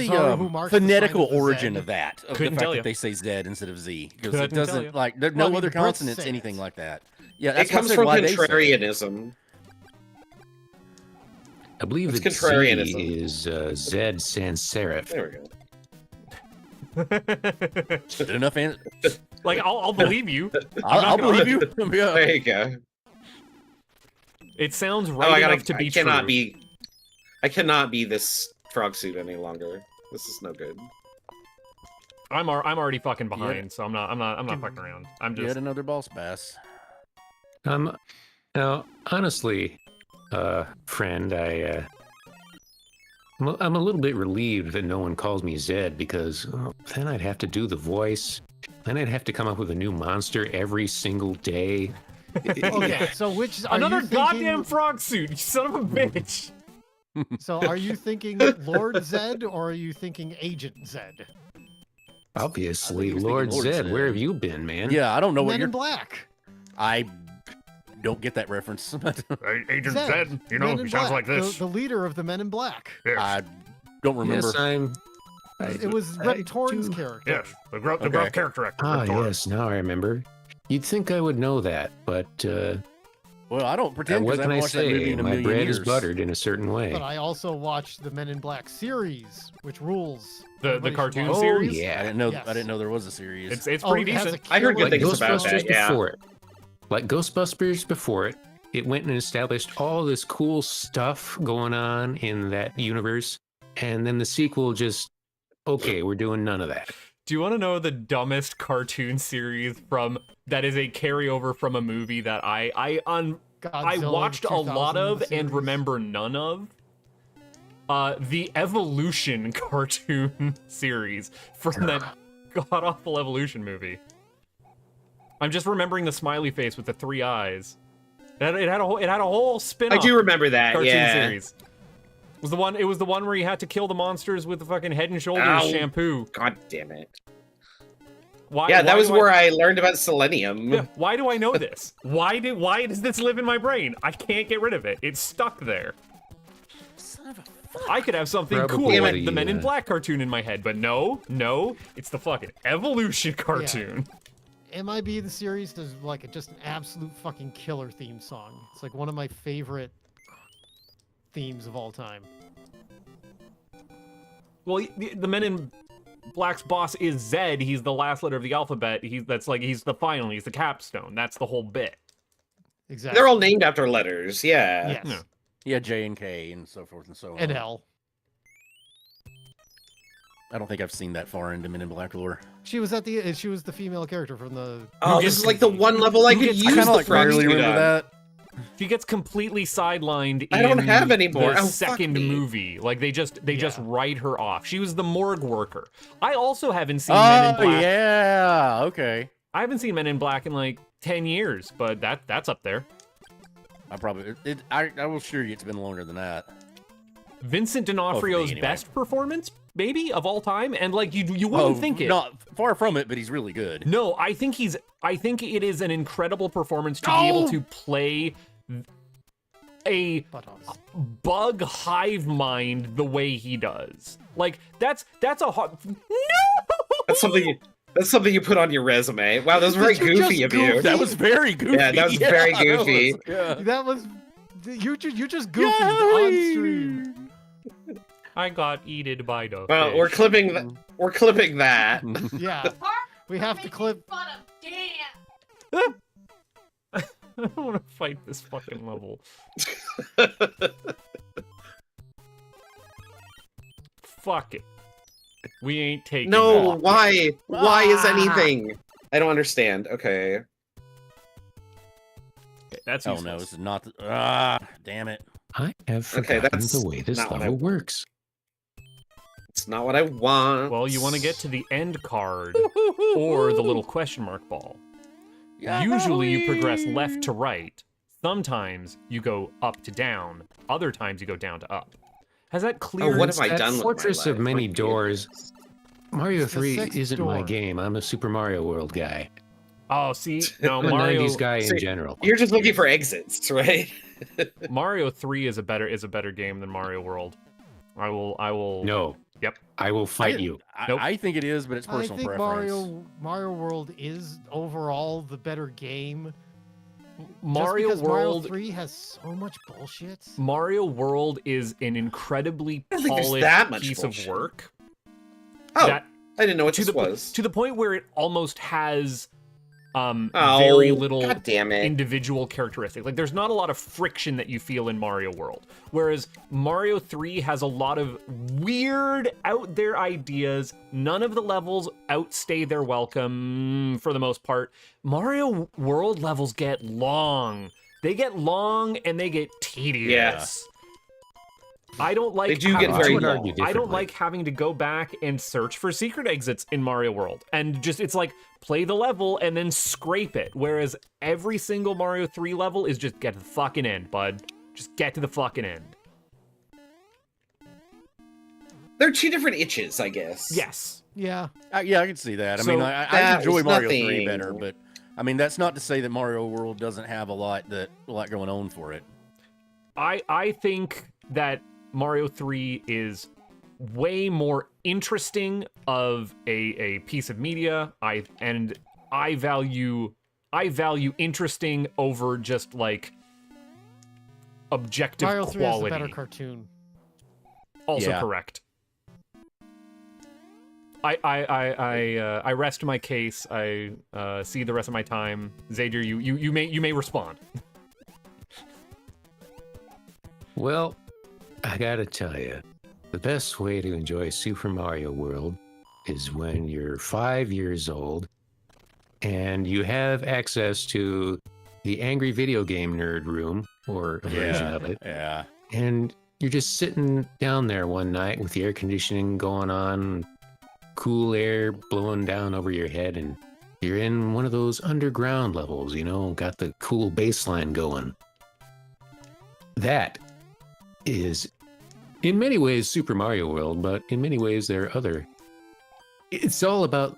Sorry, who marks the sign phonetical of the origin Z? of that? Of Couldn't the tell fact you. that they say Z instead of Z, because Couldn't it tell doesn't you. like Well, I no mean, other the Brits consonants, say anything it. like that. Yeah, It that's comes why I said from why they say it. contrarianism. I believe It's that Z contrarianism. is Zed sans serif. There we go. Good enough. Like, I'll believe you. I'll believe you. Yeah. There you go. It sounds Oh, right enough to be true. I cannot be this frog suit any longer. This is no good. I'm already fucking behind, so I'm not fucking around. I'm Yet just another boss pass. Now, honestly, friend, I'm a little bit relieved that no one calls me Zed because then I'd have to do the voice. Then I'd have to come up with a new monster every single day. Okay, so which are another you thinking, goddamn frog suit, you son of a bitch. So are you thinking Lord Zed or are you thinking Agent Zed? Obviously, he was Lord thinking Lord Zed, Zed. where have you been, man? Yeah, I don't know what Men you're. in Black. I don't get that reference. Agent Zed, Zed, you know, Men in he sounds Black, like this. The leader of the Men in Black. Yes. I don't remember. Yes, It was Rep Torn's do- character. Yes, the gruff Okay. character actor. Ah, Rip Torn. yes, now I remember. You'd think I would know that, but Well, I don't pretend what because I can haven't I watched that movie say? in a My million bread years. is buttered in a certain way. But I also watched the Men in Black series, which rules. The Everybody should cartoon watch it. Oh, series? I yeah. didn't know. Yes. I didn't know there was a series. It's Oh, pretty it has decent. a I heard good killer things about Ghostbusters that, yeah. before it. Like Ghostbusters before it, it went and established all this cool stuff going on in that universe, and then the sequel just, okay, we're doing none of that. Do you want to know the dumbest cartoon series that is a carryover from a movie that I Godzilla watched a lot 2000, of the and series. remember none of? The Evolution cartoon series from that god-awful Evolution movie. I'm just remembering the smiley face with the 3 eyes. It had a whole spin-off I do remember that. cartoon Yeah. series. It was the one where you had to kill the monsters with the fucking Head and Shoulders Ow. shampoo. God damn it. Why? Yeah, that was do where I learned about selenium. Yeah, why do I know this? Why does this live in my brain? I can't get rid of it. It's stuck there. I could have something Probably, cool like the Men in yeah. Black cartoon in my head, but no, it's the fucking Evolution cartoon. MIB the series does like just an absolute fucking killer theme song. It's like one of my favorite themes of all time. Well, the Men in Black's boss is Zed. He's the last letter of the alphabet. He's the final. He's the capstone. That's the whole bit. Exactly. They're all named after letters. Yeah. Yes. Yeah. Yeah, J and K and so forth and so on. And L. I don't think I've seen that far into Men in Black lore. She was the female character from the. Oh, this is like the one level I could gets- use I kind the of like frog barely suit remember on. that. She gets completely sidelined I don't in have any more. the Oh, fuck second me. movie. Like they just write her off. She was the morgue worker. I also haven't seen Oh Men in Black. yeah, okay. I haven't seen Men in Black in like 10 years, but that's up there. I probably I will assure you it's been longer than that. Vincent for me, D'Onofrio's anyway. best performance, maybe, of all time, and like you wouldn't think it. Not far from it, but he's really good. No, I think it is an incredible performance to be able to play a Buttons. bug hive mind the way he does. Like that's a hard. No. That's something you put on your resume. Wow, that was very Did you goofy just of you. goof That was very goofy. Yeah, that was very that goofy. was- yeah. That was you just goofy on stream. I got eated by the. Well, fish. we're clipping that. Yeah. We have to clip. Fun of Dan. I don't want to fight this fucking level. Fuck it. We ain't taking. No, that. why? Why is Ah. anything? I don't understand. Okay. Okay, that's Oh useless. no, this is not. Damn it. I have Okay, forgotten that's the way this not what I level works. It's not what I want. Well, you want to get to the end card or the little question mark ball. Usually you progress left to right. Sometimes you go up to down. Other times you go down to up. Has that cleared? what have I That done with my Fortress of life? Many What Doors. Mario It's the 3 sixth isn't my door. game. I'm a Super Mario World guy. Oh, see, no, I'm a Mario. 90s guy in See, general. You're just looking for exits, right? Mario 3 is a better game than Mario World. I will. No. Yep. I will fight you. Nope. I think it is, but it's I personal think preference. Mario World is overall the better game. Mario just because Mario World. 3 has so much bullshit. Mario World is an incredibly I don't think there's polished that much piece bullshit. of work. Oh, That I didn't know what this was. To the point where it almost has Oh, very little God damn it. individual characteristic. Like there's not a lot of friction that you feel in Mario World. Whereas Mario 3 has a lot of weird out there ideas. None of the levels outstay their welcome for the most part. Mario World levels get long. They get long and they get tedious. I don't like They do get very long. I don't like having to go back and search for secret exits in Mario World. And just, it's like, play the level and then scrape it. Whereas every single Mario 3 level is just get to the fucking end, bud. Just get to the fucking end. They're two different itches, I guess. Yes. Yeah. Yeah, I can see that. I So mean, I that enjoy was Mario 3 nothing. better, but I mean, that's not to say that Mario World doesn't have a lot going on for it. I think that Mario 3 is way more interesting of a piece of media. I value interesting over just like objective Mario 3 quality. has a better cartoon. Also Yeah. correct. I rest my case. I see the rest of my time. Xavier, you may respond. Well, I gotta tell you, the best way to enjoy Super Mario World is when you're 5 years old and you have access to the Angry Video Game Nerd room, or a version of it, Yeah. and you're just sitting down there one night with the air conditioning going on, cool air blowing down over your head, and you're in one of those underground levels, you know, got the cool bass line going. That is, in many ways, Super Mario World, but in many ways, there are other. It's all about,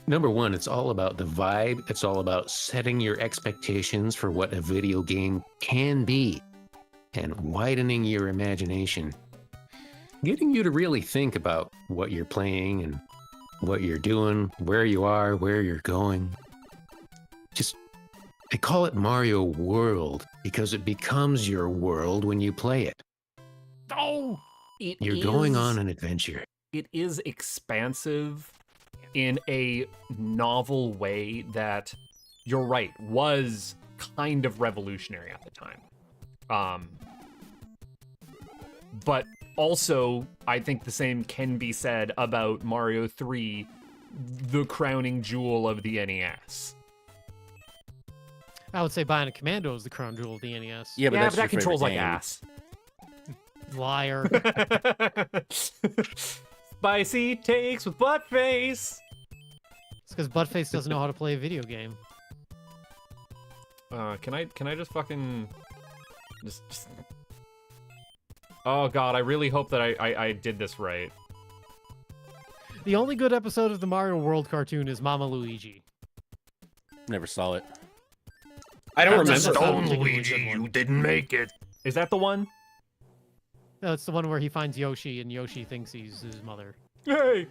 number one, it's all about the vibe. It's all about setting your expectations for what a video game can be and widening your imagination. Getting you to really think about what you're playing and what you're doing, where you are, where you're going. Just, they call it Mario World because it becomes your world when you play it. Oh, You're going on an adventure. It is expansive in a novel way that, you're right, was kind of revolutionary at the time. But also, I think the same can be said about Mario 3, the crowning jewel of the NES. I would say Bionic Commando is the crown jewel of the NES. Yeah, but Yeah, that's but that your controls favorite like game. ass. Liar. Spicy takes with butt face. It's because Buttface doesn't know how to play a video game. Can I just fucking just... Oh god, I really hope that I did this right. The only good episode of the Mario World cartoon is Mama Luigi. Never saw it. I don't That's remember. a stone Luigi, you didn't make it. Is that the one? No, it's the one where he finds Yoshi and Yoshi thinks he's his mother. Hey,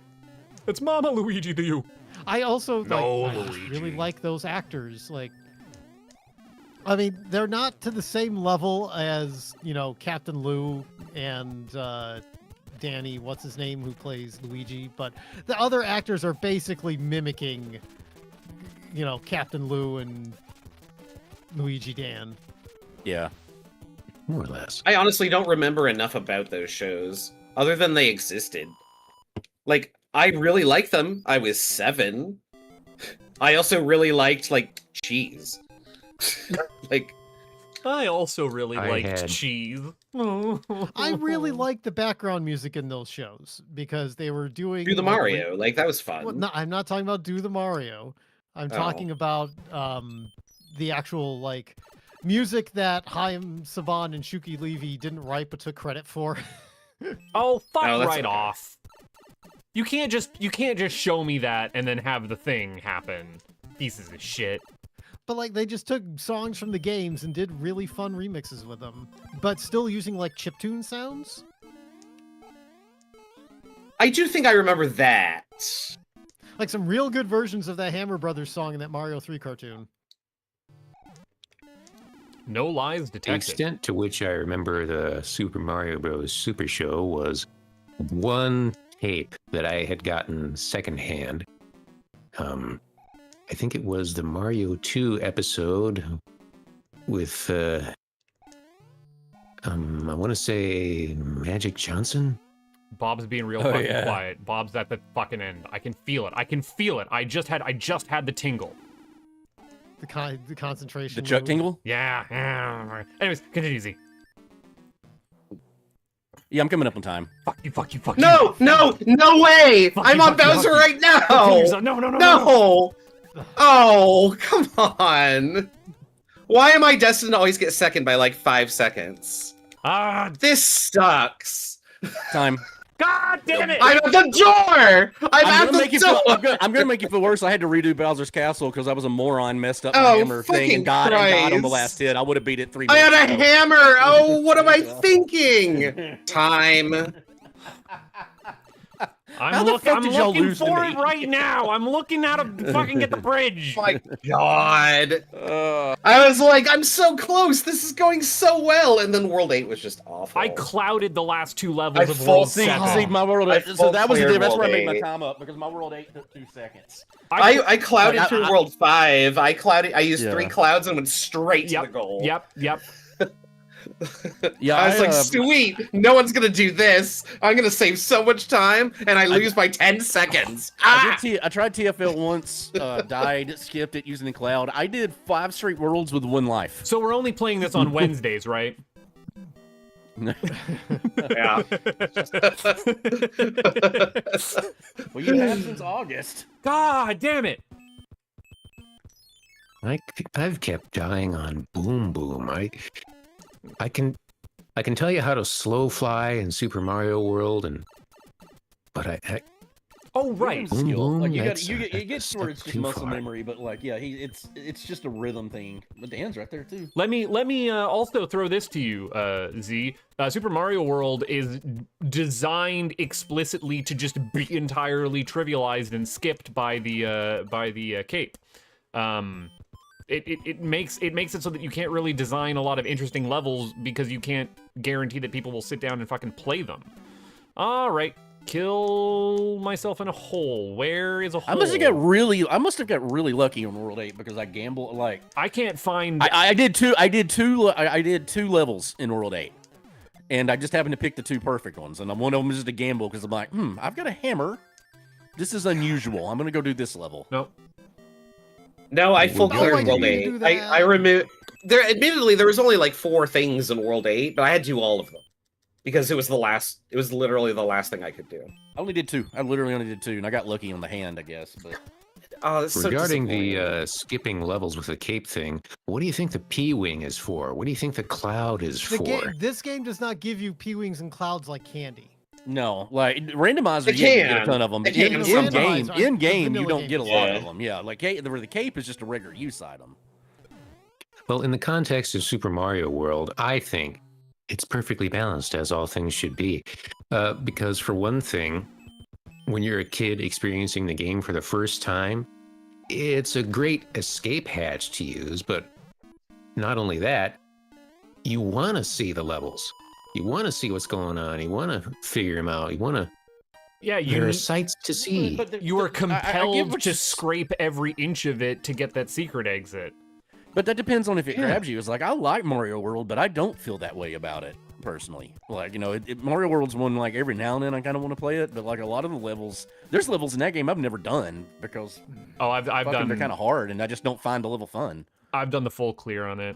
it's Mama Luigi to you. I also No, I just really Luigi. like those actors. Like, I mean, they're not to the same level as, you know, Captain Lou and Danny, what's his name, who plays Luigi, but the other actors are basically mimicking, you know, Captain Lou and Luigi Dan. Yeah. More or less. I honestly don't remember enough about those shows, other than they existed. Like, I really liked them. I was 7. I also really liked, like, cheese. Like, I also really I liked had- cheese. I really like the background music in those shows because they were doing do the like, Mario. Like, that was fun. Well, no, I'm not talking about Do the Mario. I'm talking about the actual like music that Chaim Saban and Shuki Levy didn't write but took credit for. Oh, fuck Oh, that's right okay. off. You can't just show me that and then have the thing happen. Pieces of shit. But like they just took songs from the games and did really fun remixes with them, but still using like chiptune sounds. I do think I remember that. Like some real good versions of that Hammer Brothers song in that Mario 3 cartoon. No lies The detected. extent to which I remember the Super Mario Bros. Super Show was one tape that I had gotten secondhand. I think it was the Mario 2 episode with, I want to say Magic Johnson? Bob's being real Oh, fucking yeah. quiet. Bob's at the fucking end. I can feel it. I can feel it. I just had the tingle. The concentration. The Chuck move. Tingle? Yeah. Anyways, continue, Z. Yeah, I'm coming up on time. Fuck you, fuck you, fuck No, you. no, no way! Fuck I'm you, on fuck you, Bowser fuck you. right now! Kill yourself. No. No! Oh, come on! Why am I destined to always get second by like 5 seconds? Ah, This sucks. Time. God damn it! I'm at the door! I'm at gonna the make you door! feel, I'm gonna make you feel worse. I had to redo Bowser's Castle because I was a moron, messed up the Oh, hammer thing, fucking and died on the Christ. last hit. I would have beat it 3 I minutes had a ago. hammer! Oh, what am I thinking? Time. How the fuck I'm did y'all looking lose to for me? it right now. I'm looking how to fucking get the bridge. My God. I was like, I'm so close. This is going so well. And then World 8 was just awful. I clouded the last 2 levels I of full World See, 7. see, my world. I So full that was the cleared that's where I World made my 8. time up because my world 8 took 2 seconds. I clouded Like, through World 5. I used Yeah. 3 clouds and went straight to the Yep, goal. yep. Yeah, I was like, sweet, no one's gonna do this. I'm gonna save so much time, and I lose by 10 seconds. Ah! I tried TFL once, died, skipped it using the cloud. I did 5 straight worlds with 1 life. So we're only playing this on Wednesdays, right? Yeah. Well, you have since August. God damn it! I've kept dying on Boom Boom. I can tell you how to slow fly in Super Mario World, but I Oh right. Rhythm skill. Boom, Like you got that's you a- get it gets that's to where a it's step just too muscle far. memory, but like yeah, it's just a rhythm thing. But Dan's right there too. Let me also throw this to you, Z. Super Mario World is designed explicitly to just be entirely trivialized and skipped by the cape. It makes it so that you can't really design a lot of interesting levels because you can't guarantee that people will sit down and fucking play them. All right, kill myself in a hole. Where is a hole? I must have got really lucky on World 8 because I gambled like I can't find. I did two levels in World 8. And I just happened to pick the 2 perfect ones. And one of them is just a gamble because I'm like, I've got a hammer. This is unusual. I'm gonna go do this level. Nope. No, I full No, cleared I World didn't do 8. that. I removed. There, admittedly, there was only like 4 things in World 8, but I had to do all of them because it was the last. It was literally the last thing I could do. I only did 2. I literally only did 2, and I got lucky on the hand, I guess. But Oh, that's so regarding disappointing. the skipping levels with the cape thing, what do you think the P-wing is for? What do you think the cloud is for? This game does not give you P-wings and clouds like candy. no, like randomizer, It you get a can. ton of them. It In can game, sometimes. in game, The you vanilla don't game. get a lot Yeah. of them. Yeah, like the cape is just a regular use item. Well, in the context of Super Mario World, I think it's perfectly balanced, as all things should be. Because for one thing, when you're a kid experiencing the game for the first time, it's a great escape hatch to use, but not only that, you want to see the levels. You want to see what's going on. You want to figure them out. You want to. Yeah, There are sights to see. you are I get compelled what to you- scrape every inch of it to get that secret exit. But that depends on if it Yeah. grabs you. It's like I like Mario World, but I don't feel that way about it personally. Like Mario World's one like every now and then I kind of want to play it, but like a lot of the levels, there's levels in that game I've never done because Oh, I've fucking done. they're kind of hard, and I just don't find the level fun. I've done the full clear on it.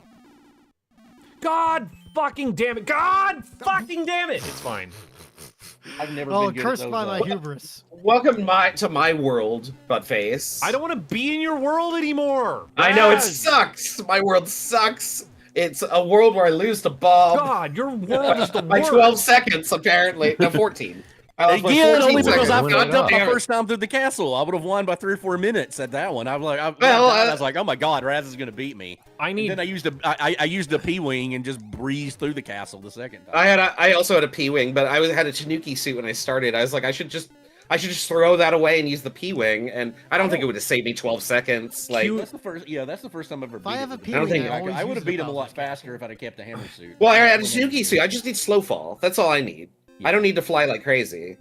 God fucking damn it! God fucking damn it! It's fine. I've never Oh, been good cursed at those, by my uh, hubris. Welcome to my world, Buttface. I don't want to be in your world anymore. I know it Yes! sucks. My world sucks. It's a world where I lose to Bob God, your world is the by worst. 12 seconds, apparently. No, 14. I lost by Again, 14 only because seconds. I God fucked up my damn it. first time through the castle. I would have won by 3 or 4 minutes at that one. I was like, I was like, oh my god, Raz is gonna beat me. I And need. then I used the P-wing and just breezed through the castle the second time. I also had a P-wing, but I had a Tanuki suit when I started. I was like, I should just throw that away and use the P-wing, and I don't think it would have saved me 12 seconds. Like, That's the first time I've ever beat I him have a with the P-wing, P-wing. I always I would use have the beat him a lot Bowser's faster if I'd have kept the hammer suit. well, I had a Tanuki suit. I just need slow fall. That's all I need. I don't need to fly like crazy.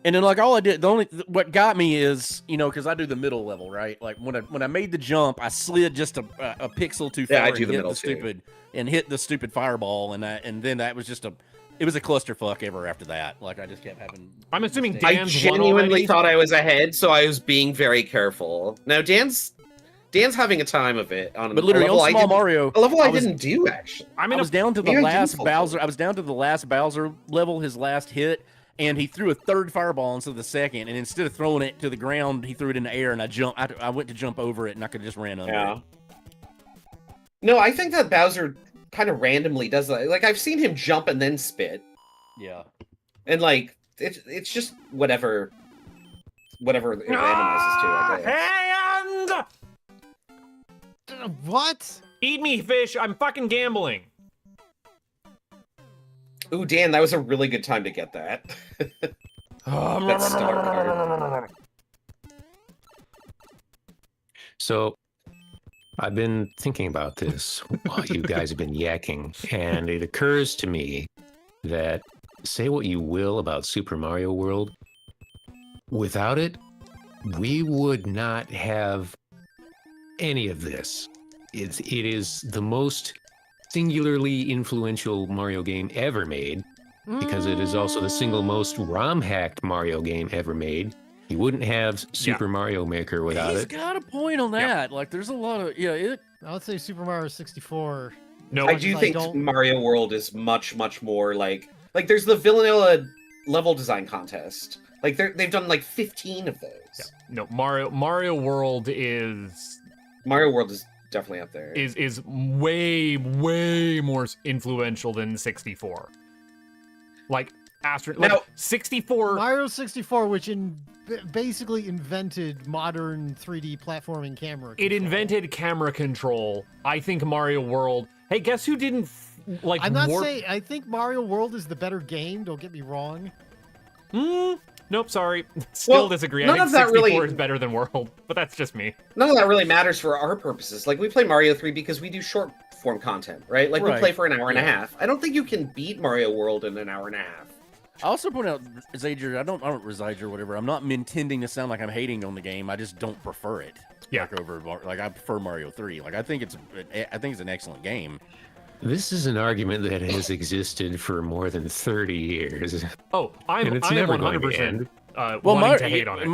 And then like all I did, what got me is, you know, because I do the middle level, right? Like when I made the jump, I slid just a pixel too far Yeah, I do and the hit middle the stupid and hit the stupid fireball, and then that was just it was a clusterfuck ever after that. Like I just kept having. I'm assuming mistakes. I Dan's won genuinely already? thought I was ahead, so I was being very careful. Now Dan's having a time of it on But literally a level on Small Mario, a level I was- didn't do actually. I'm I in was down to the Maybe I last didn't Bowser. I was down to the last Bowser level, his last hit, and he threw a third fireball instead of the second. And instead of throwing it to the ground, he threw it in the air, and I went to jump over it, and I could have just ran under it. No, I think that Bowser kind of randomly does that. Like I've seen him jump and then spit, Yeah. and like it's just whatever it randomizes to. I guess. Hand! What? Eat me, fish! I'm fucking gambling. Ooh, Dan, that was a really good time to get that. That's star card. So I've been thinking about this while you guys have been yakking, and it occurs to me that say what you will about Super Mario World, without it, we would not have any of this. It is the most singularly influential Mario game ever made, because it is also the single most ROM-hacked Mario game ever made. You wouldn't have Super Mario Maker without He's it. got a point on that. Like, there's a lot of I would say Super Mario 64. No, I do think don't- Mario World is much more like there's the Vanilla level design contest. Like they've done like 15 of those. yeah, no. Mario World is Mario World is definitely up there. is way more influential than 64. Like Now- 64. Mario 64, which basically invented modern 3D platforming camera. It control. invented camera control. I think Mario World. Hey, guess who didn't like? I'm not warp- saying. I think Mario World is the better game. Don't get me wrong. Nope, sorry. Still Well, disagree. I none think of that 64 really- is better than World, but that's just me. None of that really matters for our purposes. Like we play Mario 3 because we do short form content, right? Like we Right. play for an hour and a Yeah. half. I don't think you can beat Mario World in an hour and a half. I also point out, Zager, I don't Zager or whatever. I'm not intending to sound like I'm hating on the game. I just don't prefer it. Yeah. Like I prefer Mario 3. Like I think it's an excellent game. This is an argument that has existed for more than 30 years. Oh, I And am it's never going to 100% end. wanting to hate on it.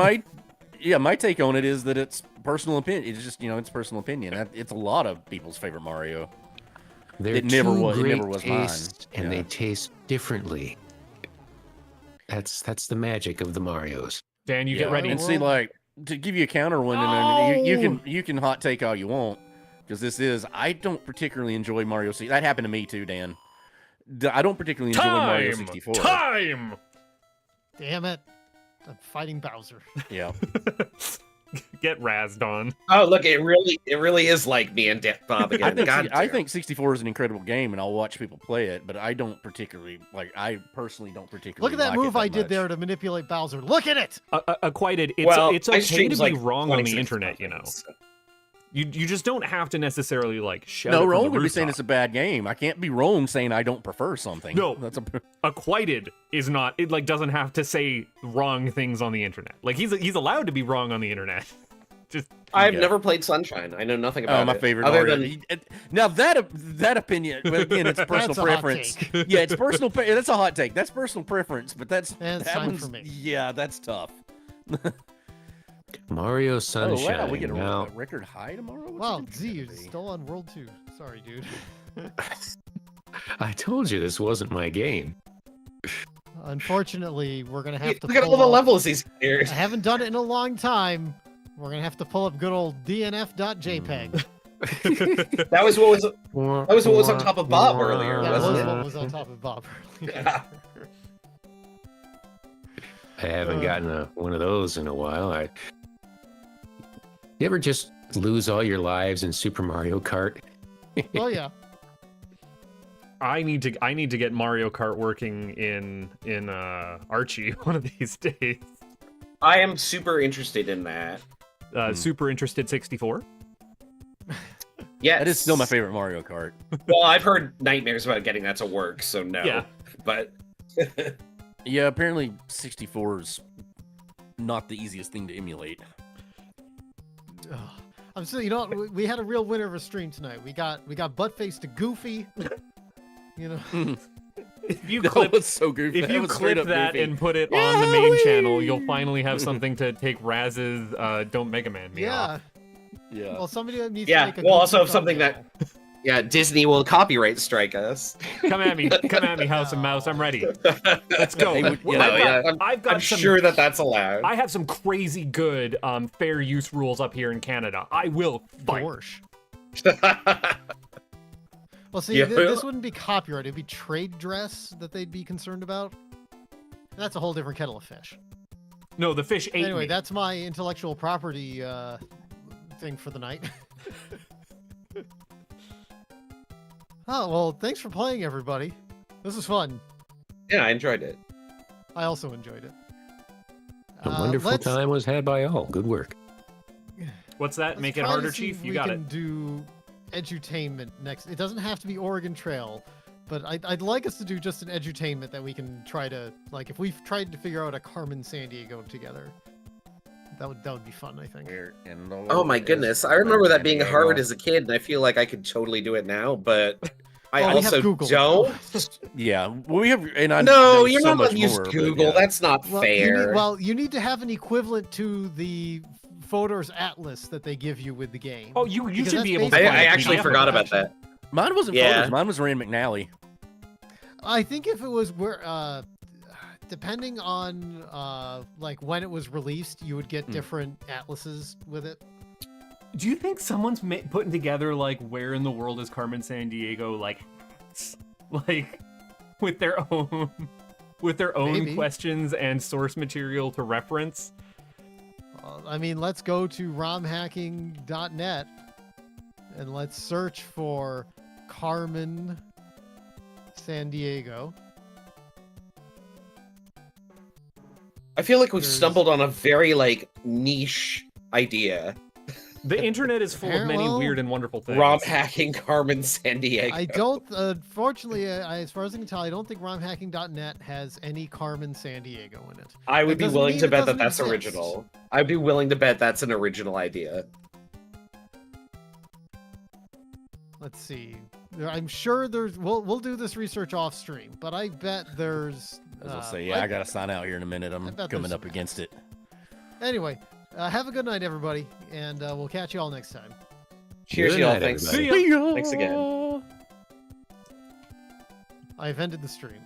My take on it is that it's personal opinion. It's just it's personal opinion. It's a lot of people's favorite Mario. They're It never two was- it great never was mine. tastes, and Yeah. they taste differently. That's the magic of the Marios. Dan, you get Yeah, ready. and see, like, to give you a counter one, and then you can hot take all you want, because I don't particularly enjoy Mario 6. That happened to me too, Dan. I don't particularly enjoy Mario 64. Time! Damn it! I'm fighting Bowser. Yeah. Get razzed on. Oh, look, it really is like me and Bob again. I think 64 is an incredible game, and I'll watch people play it, but I don't particularly I personally don't particularly. Look at that like it move I did much. there to manipulate Bowser. Look at it! Acquainted, it's Well, it's I okay streamed, to be like, wrong on the 26 internet, you know. things. You just don't have to necessarily like shout. No, it from wrong the would be saying rooftop. it's a bad game. I can't be wrong saying I don't prefer something. No. that's a. Acquainted is not. It like doesn't have to say wrong things on the internet. Like he's allowed to be wrong on the internet. Just I've Yeah. never played Sunshine. I know nothing about Oh, my it. favorite Other Mario. than Now that opinion, well, again, it's personal That's a hot preference. take. Yeah, it's personal. That's a hot take. That's personal preference, but That's that fine one's, for me. Yeah, that's tough. Mario Oh Sunshine. wow, we get a now, record high tomorrow. What's Wow, it Z, gonna you're be? still on World 2. Sorry, dude. I told you this wasn't my game. Unfortunately, we're gonna have to. look at all pull the up- levels he's here. I haven't done it in a long time. We're gonna have to pull up good old DNF.jpg. That was what was on top of Bob earlier, That wasn't was it? what was on top of Bob. Yeah. I haven't gotten one of those in a while. You ever just lose all your lives in Super Mario Kart? Oh yeah. I need to get Mario Kart working in Archie one of these days. I am super interested in that. Super interested 64. Yes. That is still my favorite Mario Kart. Well, I've heard nightmares about getting that to work, so no. Yeah. But Yeah, apparently 64 is not the easiest thing to emulate. Ugh. I'm still, you know, we had a real winner of a stream tonight. We got Buttface to Goofy. You know, If you That clip was so goofy. If That you was straight clip up that goofy. and put it on the main channel, you'll finally have something to take Raz's "Don't Mega Man" me yeah. off. Yeah. Well, somebody needs to Yeah, make a we'll Goofy also have something thumbnail. Yeah, Disney will copyright strike us. Come at me, House and Mouse. I'm ready. Let's go. They would- Well, yeah, I've got I'm some, sure that that's allowed. I have some crazy good fair use rules up here in Canada. I will fight. Gorsh. Well, see, Yeah. this wouldn't be copyright. It'd be trade dress that they'd be concerned about. That's a whole different kettle of fish. No, the fish ate Anyway, me. that's my intellectual property thing for the night. Oh, well, thanks for playing, everybody. This was fun. Yeah, I enjoyed it. I also enjoyed it. A wonderful let's- time was had by all. Good work. What's that? let's Make it try to harder, see Chief. if You we got can it. do edutainment next. It doesn't have to be Oregon Trail, but I'd like us to do just an edutainment that we can try to, like, if we've tried to figure out a Carmen San Diego together, that would be fun, I think. Where in the Oh my world goodness, is I remember that San being Diego? hard as a kid, and I feel like I could totally do it now, but I Well, we have also Google. don't. Yeah, well, we have, and I No, know you're so not much allowed to use more, but Google. yeah. That's not Well, fair. you need to have an equivalent to the Photos Atlas that they give you with the game. Oh, you Because should that's be able to. basically I find a actually PDF forgot of about that. Mine wasn't Yeah. photos. Mine was Rand McNally. I think if it was where, depending on like when it was released, you would get different atlases with it. Do you think someone's putting together like where in the world is Carmen San Diego like with their own Maybe. questions and source material to reference? I mean, let's go to romhacking.net and let's search for Carmen San Diego. I feel like we've There's- stumbled on a very like niche idea. The internet is full of many Well, weird and wonderful things. ROM hacking Carmen San Diego. I don't, unfortunately, as far as I can tell, I don't think romhacking.net has any Carmen San Diego in it. I would That be doesn't willing mean to it bet that doesn't that's exist. original. I'd be willing to bet that's an original idea. Let's see. I'm sure there's. We'll do this research off stream, but I bet there's. As I'll say, yeah, I like- gotta sign out here in a minute. I'm I bet coming there's up against it. Anyway, have a good night, everybody, and we'll catch you all next time. Cheers, Good y'all. night, Thanks. everybody. Thanks again. I've ended the stream.